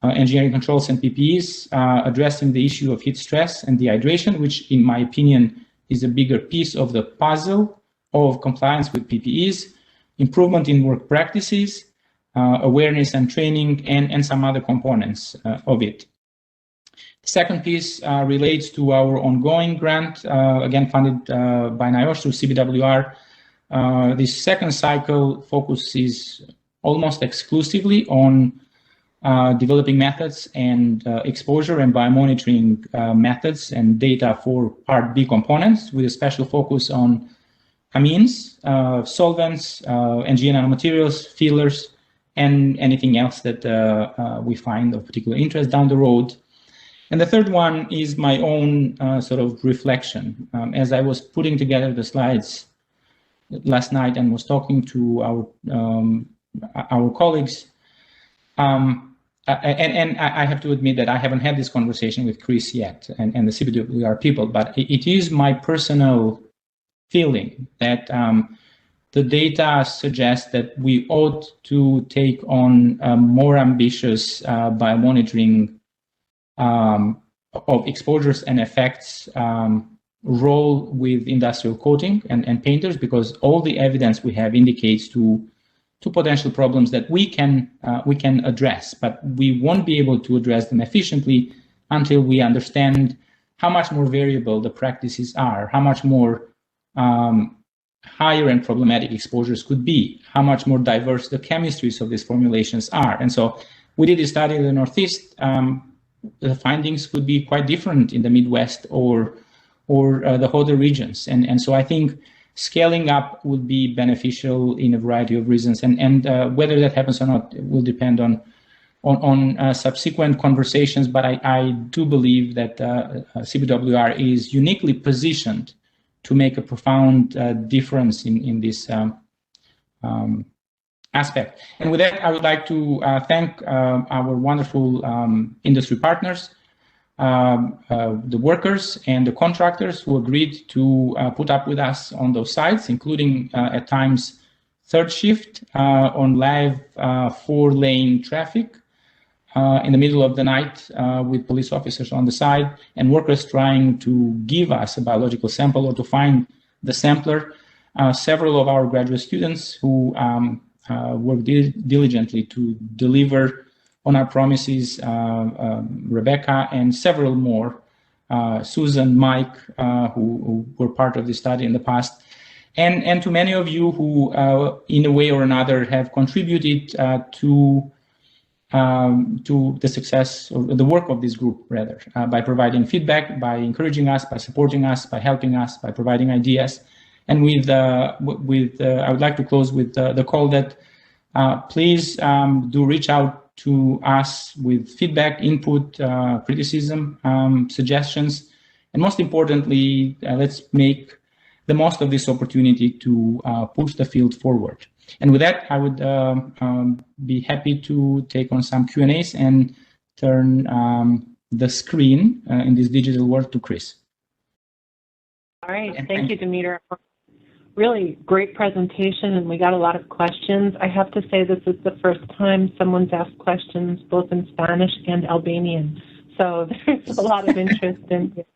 engineering controls and PPEs, addressing the issue of heat stress and dehydration, which in my opinion is a bigger piece of the puzzle of compliance with PPEs, improvement in work practices, awareness and training, and some other components of it. Second piece relates to our ongoing grant, again funded by NIOSH through CBWR. This second cycle focuses almost exclusively on developing methods and exposure and biomonitoring methods and data for Part B components, with a special focus on amines, solvents, NG nanomaterials, fillers, and anything else that we find of particular interest down the road. And the third one is my own sort of reflection. As I was putting together the slides last night and was talking to our colleagues, and I have to admit that I haven't had this conversation with Chris yet and the CBWR people, but it is my personal feeling that the data suggests that we ought to take on a more ambitious biomonitoring of exposures and effects role with industrial coating and painters, because all the evidence we have indicates to potential problems that we can address, but we won't be able to address them efficiently until we understand how much more variable the practices are, how much more higher and problematic exposures could be, how much more diverse the chemistries of these formulations are. And so we did a study in the Northeast. The findings could be quite different in the Midwest or the other regions. And so I think scaling up would be beneficial in a variety of reasons. And whether that happens or not will depend on subsequent conversations. But I do believe that CBWR is uniquely positioned to make a profound difference in this aspect. And with that, I would like to thank our wonderful industry partners, the workers and the contractors who agreed to put up with us on those sites, including at times third shift on live 4-lane traffic in the middle of the night with police officers on the side and workers trying to give us a biological sample or to find the sampler. Several of our graduate students who worked diligently to deliver on our promises, Rebecca and several more, Susan, Mike, who were part of the study in the past, and to many of you who, in a way or another, have contributed to the success of the work of this group, rather, by providing feedback, by encouraging us, by supporting us, by helping us, by providing ideas. And I would like to close with the call that please do reach out to us with feedback, input, criticism, suggestions, and most importantly, let's make the most of this opportunity to push the field forward. And with that, I would be happy to take on some Q&As and turn the screen in this digital world to Chris. All right, thank you, Demeter. Really great presentation, and we got a lot of questions. I have to say this is the first time someone's asked questions both in Spanish and Albanian, so there's a lot of interest in it.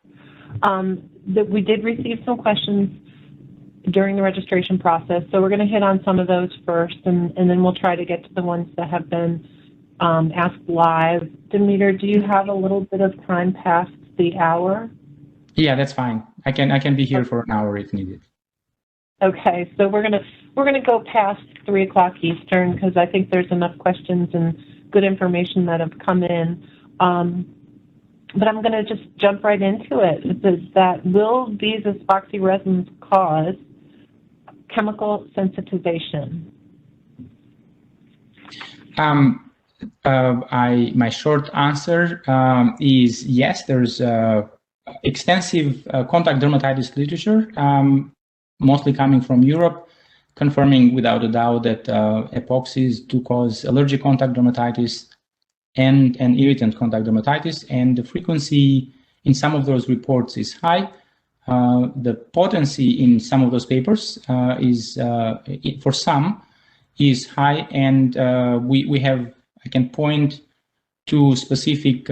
We did receive some questions during the registration process, so we're going to hit on some of those first, and then we'll try to get to the ones that have been asked live. Demeter, do you have a little bit of time past the hour? Yeah, that's fine. I can be here for an hour if needed. Okay, so we're gonna go past 3 o'clock Eastern because I think there's enough questions and good information that have come in. But I'm gonna just jump right into it. It says that will these epoxy resins cause chemical sensitization? My short answer is yes. There's extensive contact dermatitis literature. Mostly coming from Europe, confirming without a doubt that epoxies do cause allergic contact dermatitis and irritant contact dermatitis, and the frequency in some of those reports is high. The potency in some of those papers for some is high, and I can point to specific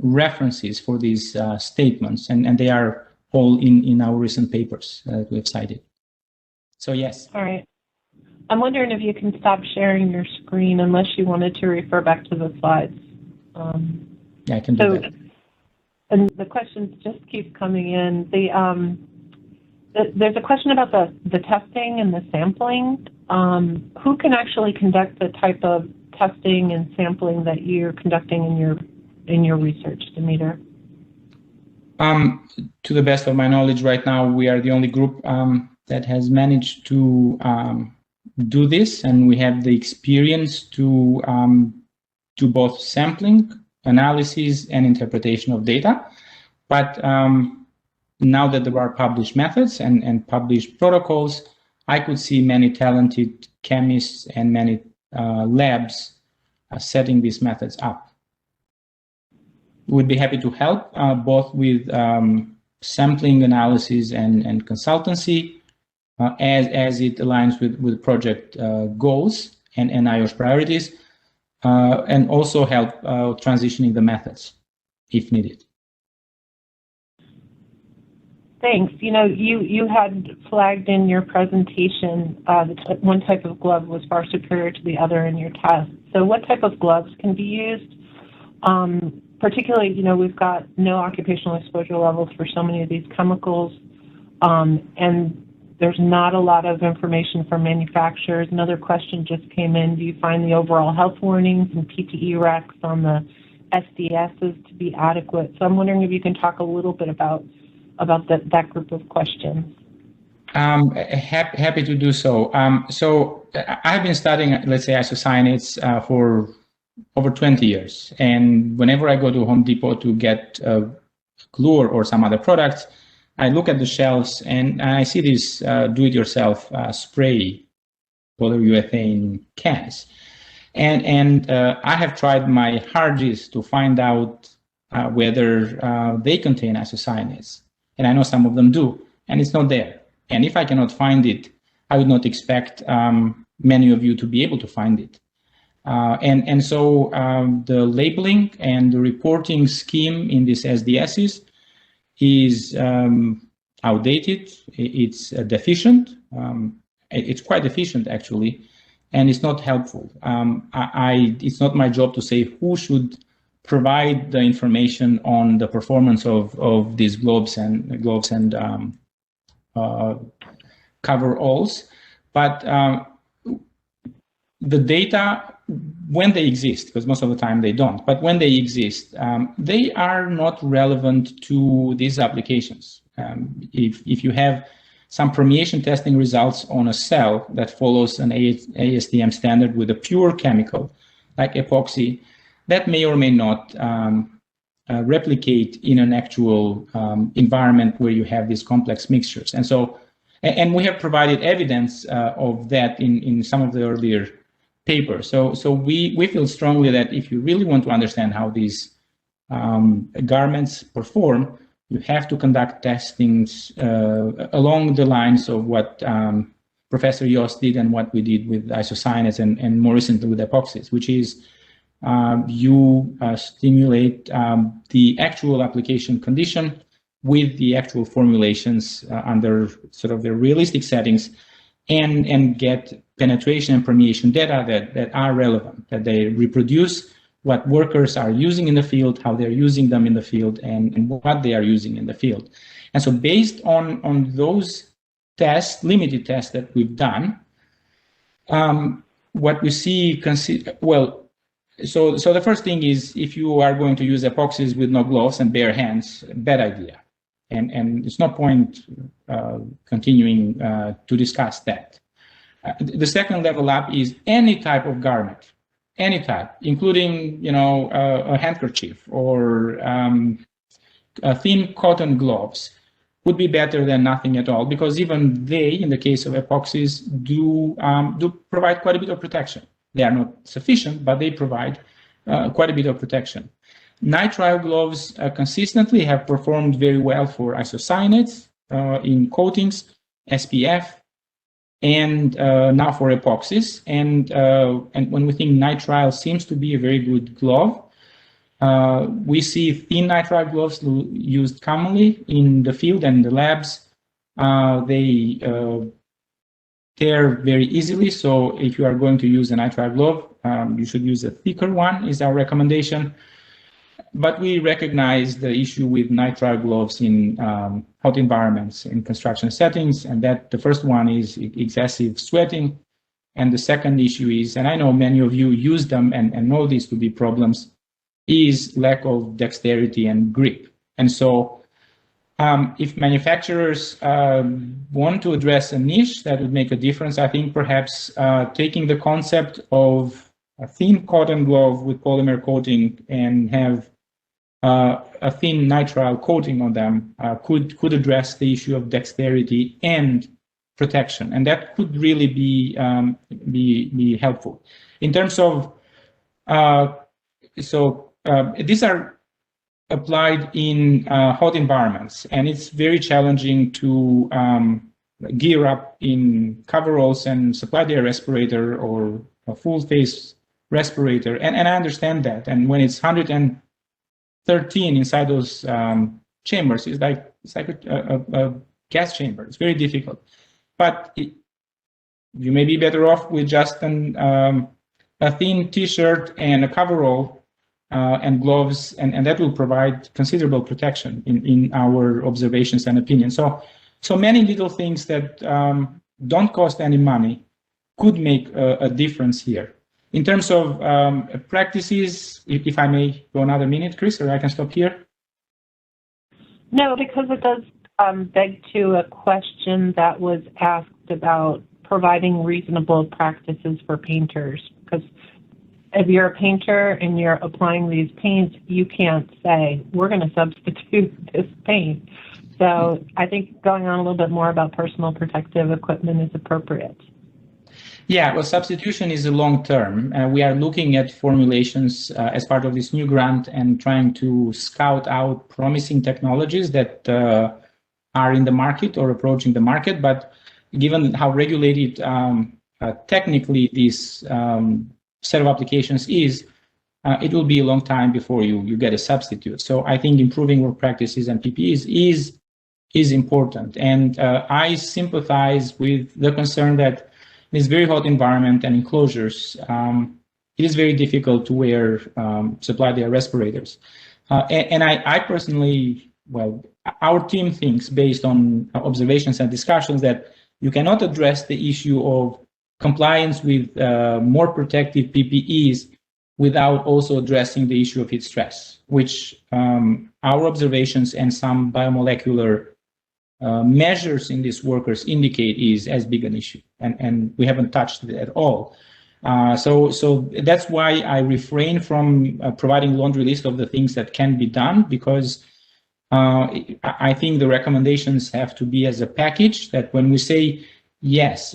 references for these statements, and they are all in our recent papers that we've cited. So yes. All right. I'm wondering if you can stop sharing your screen unless you wanted to refer back to the slides. Yeah, I can do that. and the questions just keep coming in. There's a question about the testing and the sampling. Who can actually conduct the type of testing and sampling that you're conducting in your research, Demeter? To the best of my knowledge, right now we are the only group that has managed to do this, and we have the experience to do both sampling, analysis, and interpretation of data. But now that there are published methods and published protocols, I could see many talented chemists and many labs setting these methods up. We'd be happy to help both with sampling analysis and consultancy as it aligns with project goals and NIOSH priorities, and also help transitioning the methods if needed. Thanks. You know, you had flagged in your presentation that one type of glove was far superior to the other in your test. So what type of gloves can be used? Particularly, you know, we've got no occupational exposure levels for so many of these chemicals, and there's not a lot of information from manufacturers. Another question just came in. Do you find the overall health warnings and PPE recs on the SDSs to be adequate? So I'm wondering if you can talk a little bit about that group of questions. Happy to do so. So I've been studying, let's say, isocyanates for over 20 years. And whenever I go to Home Depot to get glue or some other products, I look at the shelves and I see these do-it-yourself spray polyurethane cans. And I have tried my hardest to find out whether they contain isocyanates. And I know some of them do, and it's not there. And if I cannot find it, I would not expect many of you to be able to find it. And so the labeling and the reporting scheme in these SDSs is outdated, it's deficient, it's quite deficient actually, and it's not helpful. It's not my job to say who should provide the information on the performance of these gloves and coveralls, but the data, when they exist, because most of the time they don't, but when they exist, they are not relevant to these applications. If you have some permeation testing results on a cell that follows an ASTM standard with a pure chemical, like epoxy, that may or may not replicate in an actual environment where you have these complex mixtures. And so, and we have provided evidence of that in some of the earlier papers. So we feel strongly that if you really want to understand how these garments perform, you have to conduct testings along the lines of what Professor Yost did and what we did with isocyanates and more recently with epoxies, which is you stimulate the actual application condition with the actual formulations under sort of the realistic settings and get penetration and permeation data that are relevant, that they reproduce what workers are using in the field, how they're using them in the field, and what they are using in the field. And so based on those tests, limited tests that we've done, what we see, well, so the first thing is if you are going to use epoxies with no gloves and bare hands, bad idea. And there's no point continuing to discuss that. The second level up is any type of garment, any type, including, you know, a handkerchief or thin cotton gloves would be better than nothing at all, because even they, in the case of epoxies, do provide quite a bit of protection. They are not sufficient, but they provide quite a bit of protection. Nitrile gloves consistently have performed very well for isocyanates in coatings, SPF, and now for epoxies. And when we think nitrile seems to be a very good glove, we see thin nitrile gloves used commonly in the field and the labs. They tear very easily, so if you are going to use a nitrile glove, you should use a thicker one, is our recommendation. But we recognize the issue with nitrile gloves in hot environments, in construction settings, and that the first one is excessive sweating. And the second issue is, and I know many of you use them and know these to be problems, is lack of dexterity and grip. And so if manufacturers want to address a niche that would make a difference, I think perhaps taking the concept of a thin cotton glove with polymer coating and have a thin nitrile coating on them could address the issue of dexterity and protection, and that could really be helpful. In terms of these are applied in hot environments, and it's very challenging to gear up in coveralls and supply the respirator or a full face respirator, and I understand that. And when it's 113 inside those chambers, it's like a gas chamber. It's very difficult. But you may be better off with just a thin T-shirt and a coverall and gloves, and that will provide considerable protection in our observations and opinions. So many little things that don't cost any money could make a difference here. In terms of practices, if I may go another minute, Chris, or I can stop here. No, because it does beg to a question that was asked about providing reasonable practices for painters. Because if you're a painter and you're applying these paints, you can't say, we're going to substitute this paint. So I think going on a little bit more about personal protective equipment is appropriate. Yeah, well, substitution is a long term. We are looking at formulations as part of this new grant and trying to scout out promising technologies that are in the market or approaching the market. But given how regulated technically this set of applications is, it will be a long time before you get a substitute. So I think improving work practices and PPEs is important. And I sympathize with the concern that in this very hot environment and enclosures, it is very difficult to wear supply their respirators. And I personally, well, our team thinks, based on observations and discussions, that you cannot address the issue of compliance with more protective PPEs without also addressing the issue of heat stress, which our observations and some biomolecular measures in these workers indicate is as big an issue, and we haven't touched it at all. So that's why I refrain from providing a laundry list of the things that can be done, because I think the recommendations have to be as a package, that when we say, yes,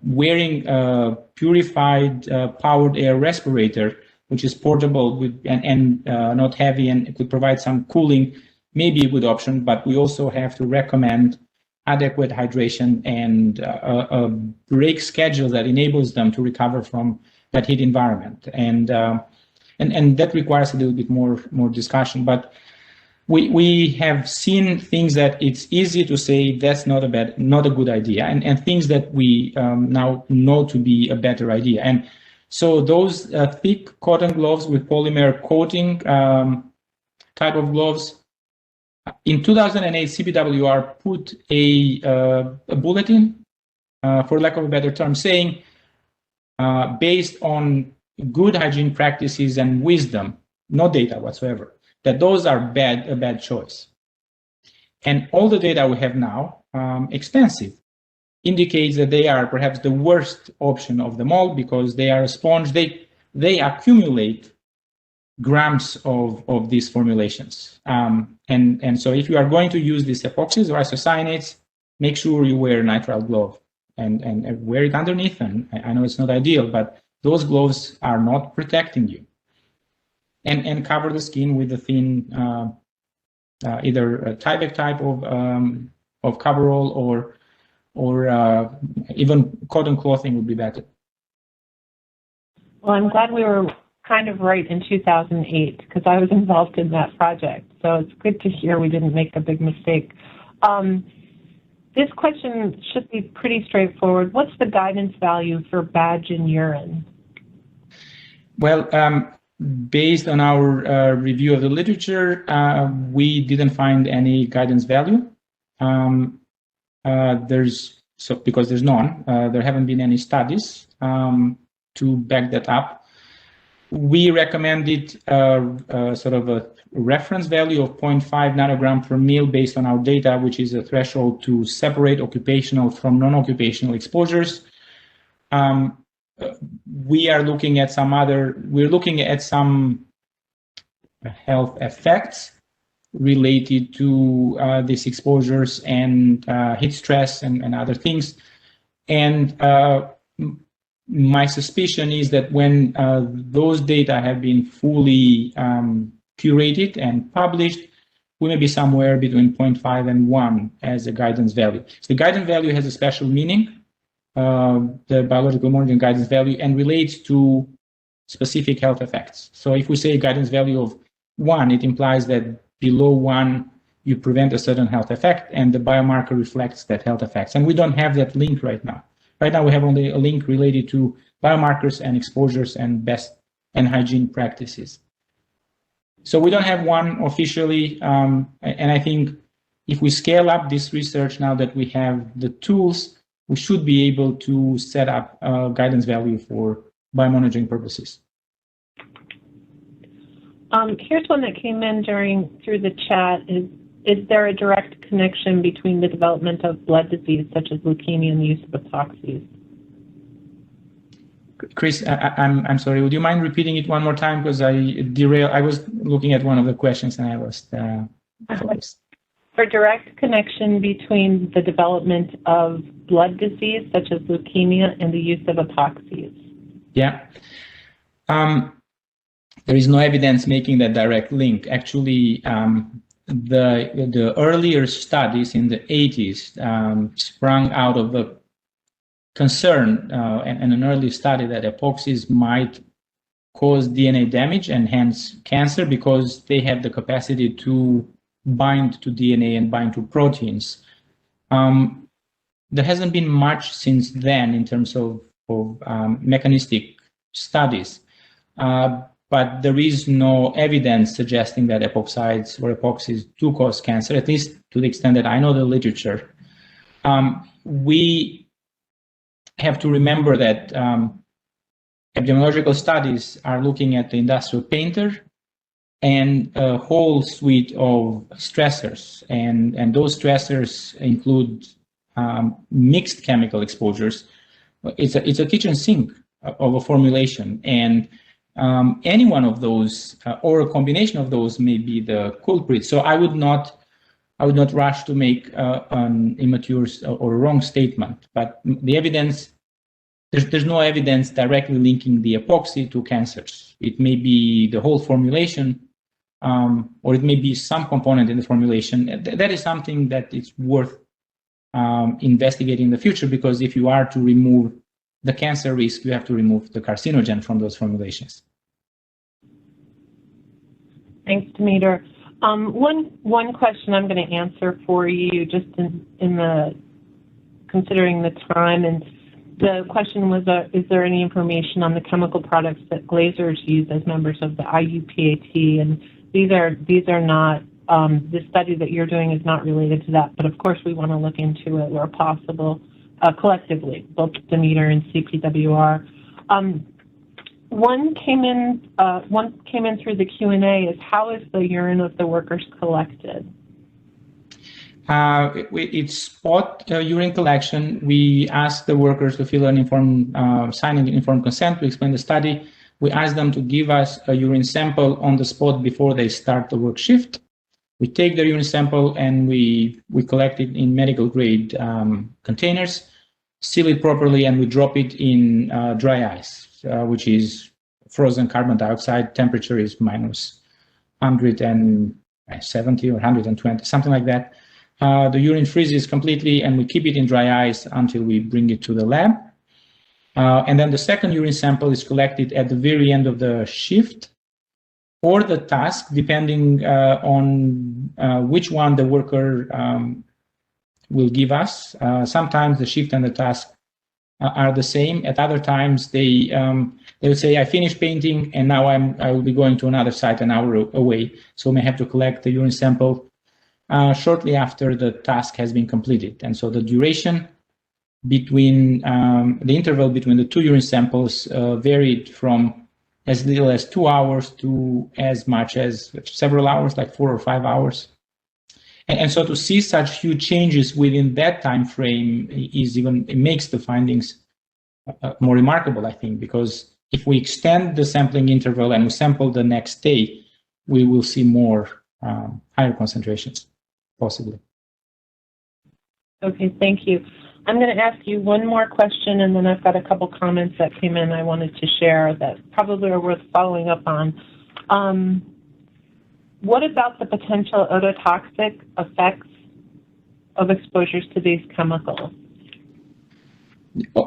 wearing a purified powered air respirator, which is portable and not heavy and could provide some cooling, may be a good option, but we also have to recommend adequate hydration and a break schedule that enables them to recover from that heat environment. And that requires a little bit more discussion. But we have seen things that it's easy to say that's not a good idea, and things that we now know to be a better idea. And so those thick cotton gloves with polymer coating type of gloves, in 2008, CBWR put a bulletin, for lack of a better term, saying, based on good hygiene practices and wisdom, no data whatsoever, that those are a bad choice. And all the data we have now, extensive, indicates that they are perhaps the worst option of them all, because they are a sponge. They accumulate grams of these formulations. And so if you are going to use these epoxies or isocyanates, make sure you wear a nitrile glove and wear it underneath. And I know it's not ideal, but those gloves are not protecting you. And cover the skin with a thin, either a Tyvek type of coverall or even cotton clothing would be better. Well, I'm glad we were kind of right in 2008, because I was involved in that project. So it's good to hear we didn't make a big mistake. This question should be pretty straightforward. What's the guidance value for badge in urine? Well, based on our review of the literature, we didn't find any guidance value. Because there's none, there haven't been any studies to back that up. We recommended sort of a reference value of 0.5 nanogram per mil based on our data, which is a threshold to separate occupational from non-occupational exposures. We're looking at some health effects related to these exposures and heat stress and other things. And my suspicion is that when those data have been fully curated and published, we may be somewhere between 0.5 and 1 as a guidance value. So the guidance value has a special meaning, the biological monitoring guidance value, and relates to specific health effects. So if we say a guidance value of 1, it implies that below 1, you prevent a certain health effect, and the biomarker reflects that health effects. And we don't have that link right now. Right now, we have only a link related to biomarkers and exposures and best and hygiene practices. So we don't have one officially, and I think if we scale up this research now that we have the tools, we should be able to set up a guidance value for biomonitoring purposes. Here's one that came in through the chat. Is there a direct connection between the development of blood disease such as leukemia and the use of epoxies? Chris, I'm sorry. Would you mind repeating it one more time, because I was looking at one of the questions and I was focused. For direct connection between the development of blood disease such as leukemia and the use of epoxies. Yeah. There is no evidence making that direct link. Actually, the earlier studies in the 80s sprung out of the concern and an early study that epoxies might cause DNA damage and hence cancer, because they have the capacity to bind to DNA and bind to proteins. There hasn't been much since then in terms of mechanistic studies. But there is no evidence suggesting that epoxides or epoxies do cause cancer, at least to the extent that I know the literature. We have to remember that epidemiological studies are looking at the industrial painter and a whole suite of stressors. And those stressors include mixed chemical exposures. It's a kitchen sink of a formulation. And any one of those or a combination of those may be the culprit. So I would not rush to make an immature or wrong statement. But the evidence, there's no evidence directly linking the epoxy to cancers. It may be the whole formulation, or it may be some component in the formulation. That is something that is worth investigating in the future, because if you are to remove the cancer risk, you have to remove the carcinogen from those formulations. Thanks, Dimitar. One question I'm going to answer for you, just in the considering the time, and the question was, is there any information on the chemical products that glazers use as members of the IUPAT? And these are not. The study that you're doing is not related to that, but of course we want to look into it where possible. Collectively, both Dimitar and CPWR. One came in through the Q&A. Is how is the urine of the workers collected? It's spot urine collection. We ask the workers to fill an sign an informed consent to explain the study. We ask them to give us a urine sample on the spot before they start the work shift. We take the urine sample and we collect it in medical grade containers, seal it properly, and we drop it in dry ice, which is frozen carbon dioxide. Temperature is minus 170 or 120, something like that. The urine freezes completely and we keep it in dry ice until we bring it to the lab. And then the second urine sample is collected at the very end of the shift or the task, depending on which one the worker will give us. Sometimes the shift and the task are the same. At other times, they will say, I finished painting and now I will be going to another site an hour away. So I may have to collect the urine sample shortly after the task has been completed. And so the duration between the interval between the two urine samples varied from as little as 2 hours to as much as several hours, like 4 or 5 hours. And so to see such huge changes within that time frame it makes the findings more remarkable, I think, because if we extend the sampling interval and we sample the next day, we will see more higher concentrations, possibly. Okay, thank you. I'm going to ask you one more question, and then I've got a couple comments that came in I wanted to share that probably are worth following up on. What about the potential ototoxic effects of exposures to these chemicals?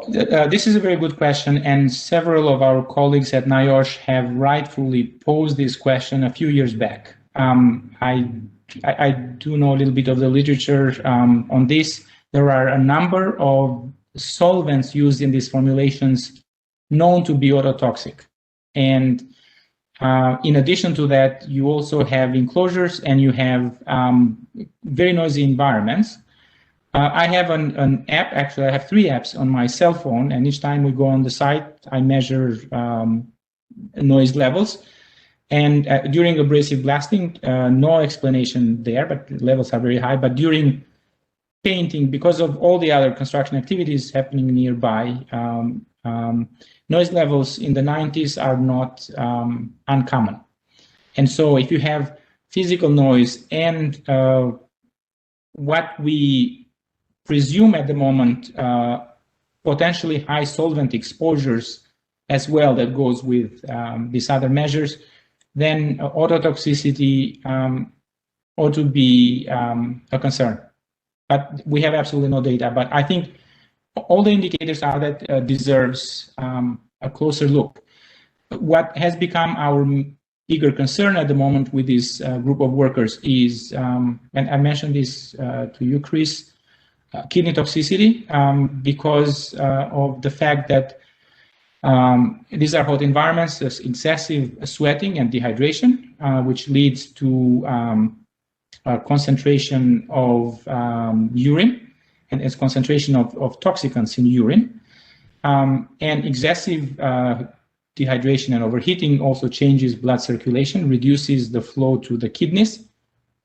This is a very good question, and several of our colleagues at NIOSH have rightfully posed this question a few years back. I do know a little bit of the literature on this. There are a number of solvents used in these formulations known to be ototoxic. And in addition to that, you also have enclosures and you have very noisy environments. I have an app, actually I have 3 apps on my cell phone, and each time we go on the site, I measure noise levels. And during abrasive blasting, no explanation there, but the levels are very high. But during painting, because of all the other construction activities happening nearby, noise levels in the 90s are not uncommon. And so if you have physical noise and what we presume at the moment, potentially high solvent exposures as well that goes with these other measures, then ototoxicity ought to be a concern. But we have absolutely no data. But I think all the indicators are that deserves a closer look. What has become our bigger concern at the moment with this group of workers is, and I mentioned this to you, Chris, kidney toxicity, because of the fact that these are hot environments, there's excessive sweating and dehydration, which leads to concentration of urine and its concentration of toxicants in urine. And excessive dehydration and overheating also changes blood circulation, reduces the flow to the kidneys,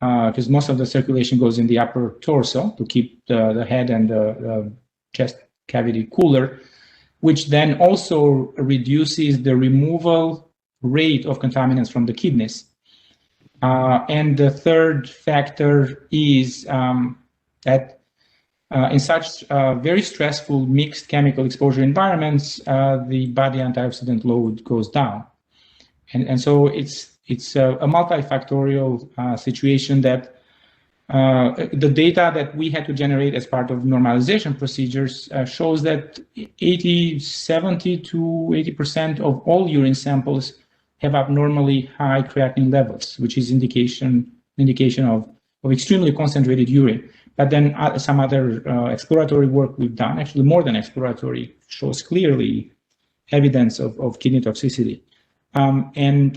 because most of the circulation goes in the upper torso to keep the head and the chest cavity cooler, which then also reduces the removal rate of contaminants from the kidneys. And the third factor is that in such very stressful mixed chemical exposure environments, the body antioxidant load goes down. And so it's a multifactorial situation that the data that we had to generate as part of normalization procedures shows that 70 to 80% of all urine samples have abnormally high creatinine levels, which is indication of extremely concentrated urine. But then some other exploratory work we've done, actually more than exploratory, shows clearly evidence of kidney toxicity. And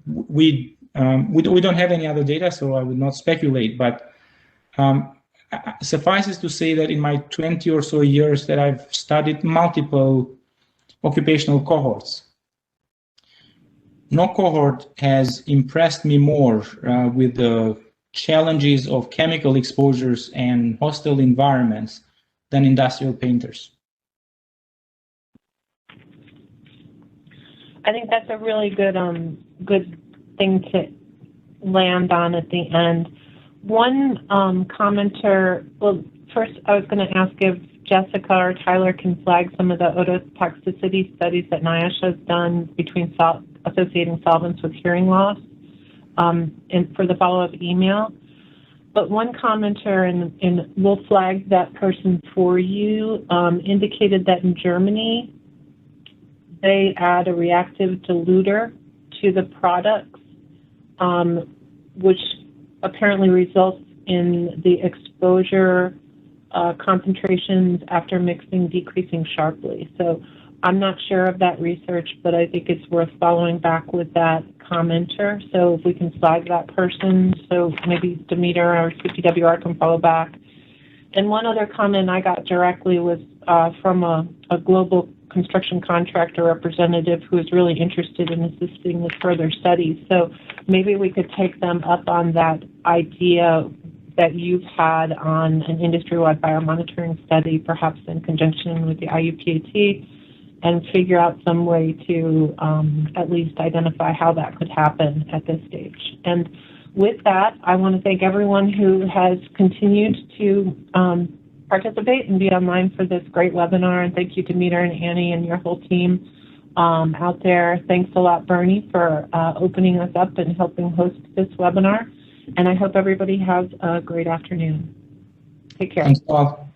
we don't have any other data, so I would not speculate, but suffices to say that in my 20 or so years that I've studied multiple occupational cohorts, no cohort has impressed me more with the challenges of chemical exposures and hostile environments than industrial painters. I think that's a really good thing to land on at the end. One commenter, well, first I was going to ask if Jessica or Tyler can flag some of the ototoxicity studies that NIOSH has done between associating solvents with hearing loss and for the follow-up email. But one commenter, and we'll flag that person for you, indicated that in Germany, they add a reactive diluter to the products, which apparently results in the exposure concentrations after mixing decreasing sharply. So I'm not sure of that research, but I think it's worth following back with that commenter. So if we can flag that person, so maybe Demeter or CPWR can follow back. And one other comment I got directly was from a global construction contractor representative who is really interested in assisting with further studies. So maybe we could take them up on that idea that you've had on an industry-wide biomonitoring study, perhaps in conjunction with the IUPAT, and figure out some way to at least identify how that could happen at this stage. And with that, I want to thank everyone who has continued to participate and be online for this great webinar. And thank you, Demeter and Annie and your whole team out there. Thanks a lot, Bernie, for opening us up and helping host this webinar. And I hope everybody has a great afternoon. Take care. Thanks all.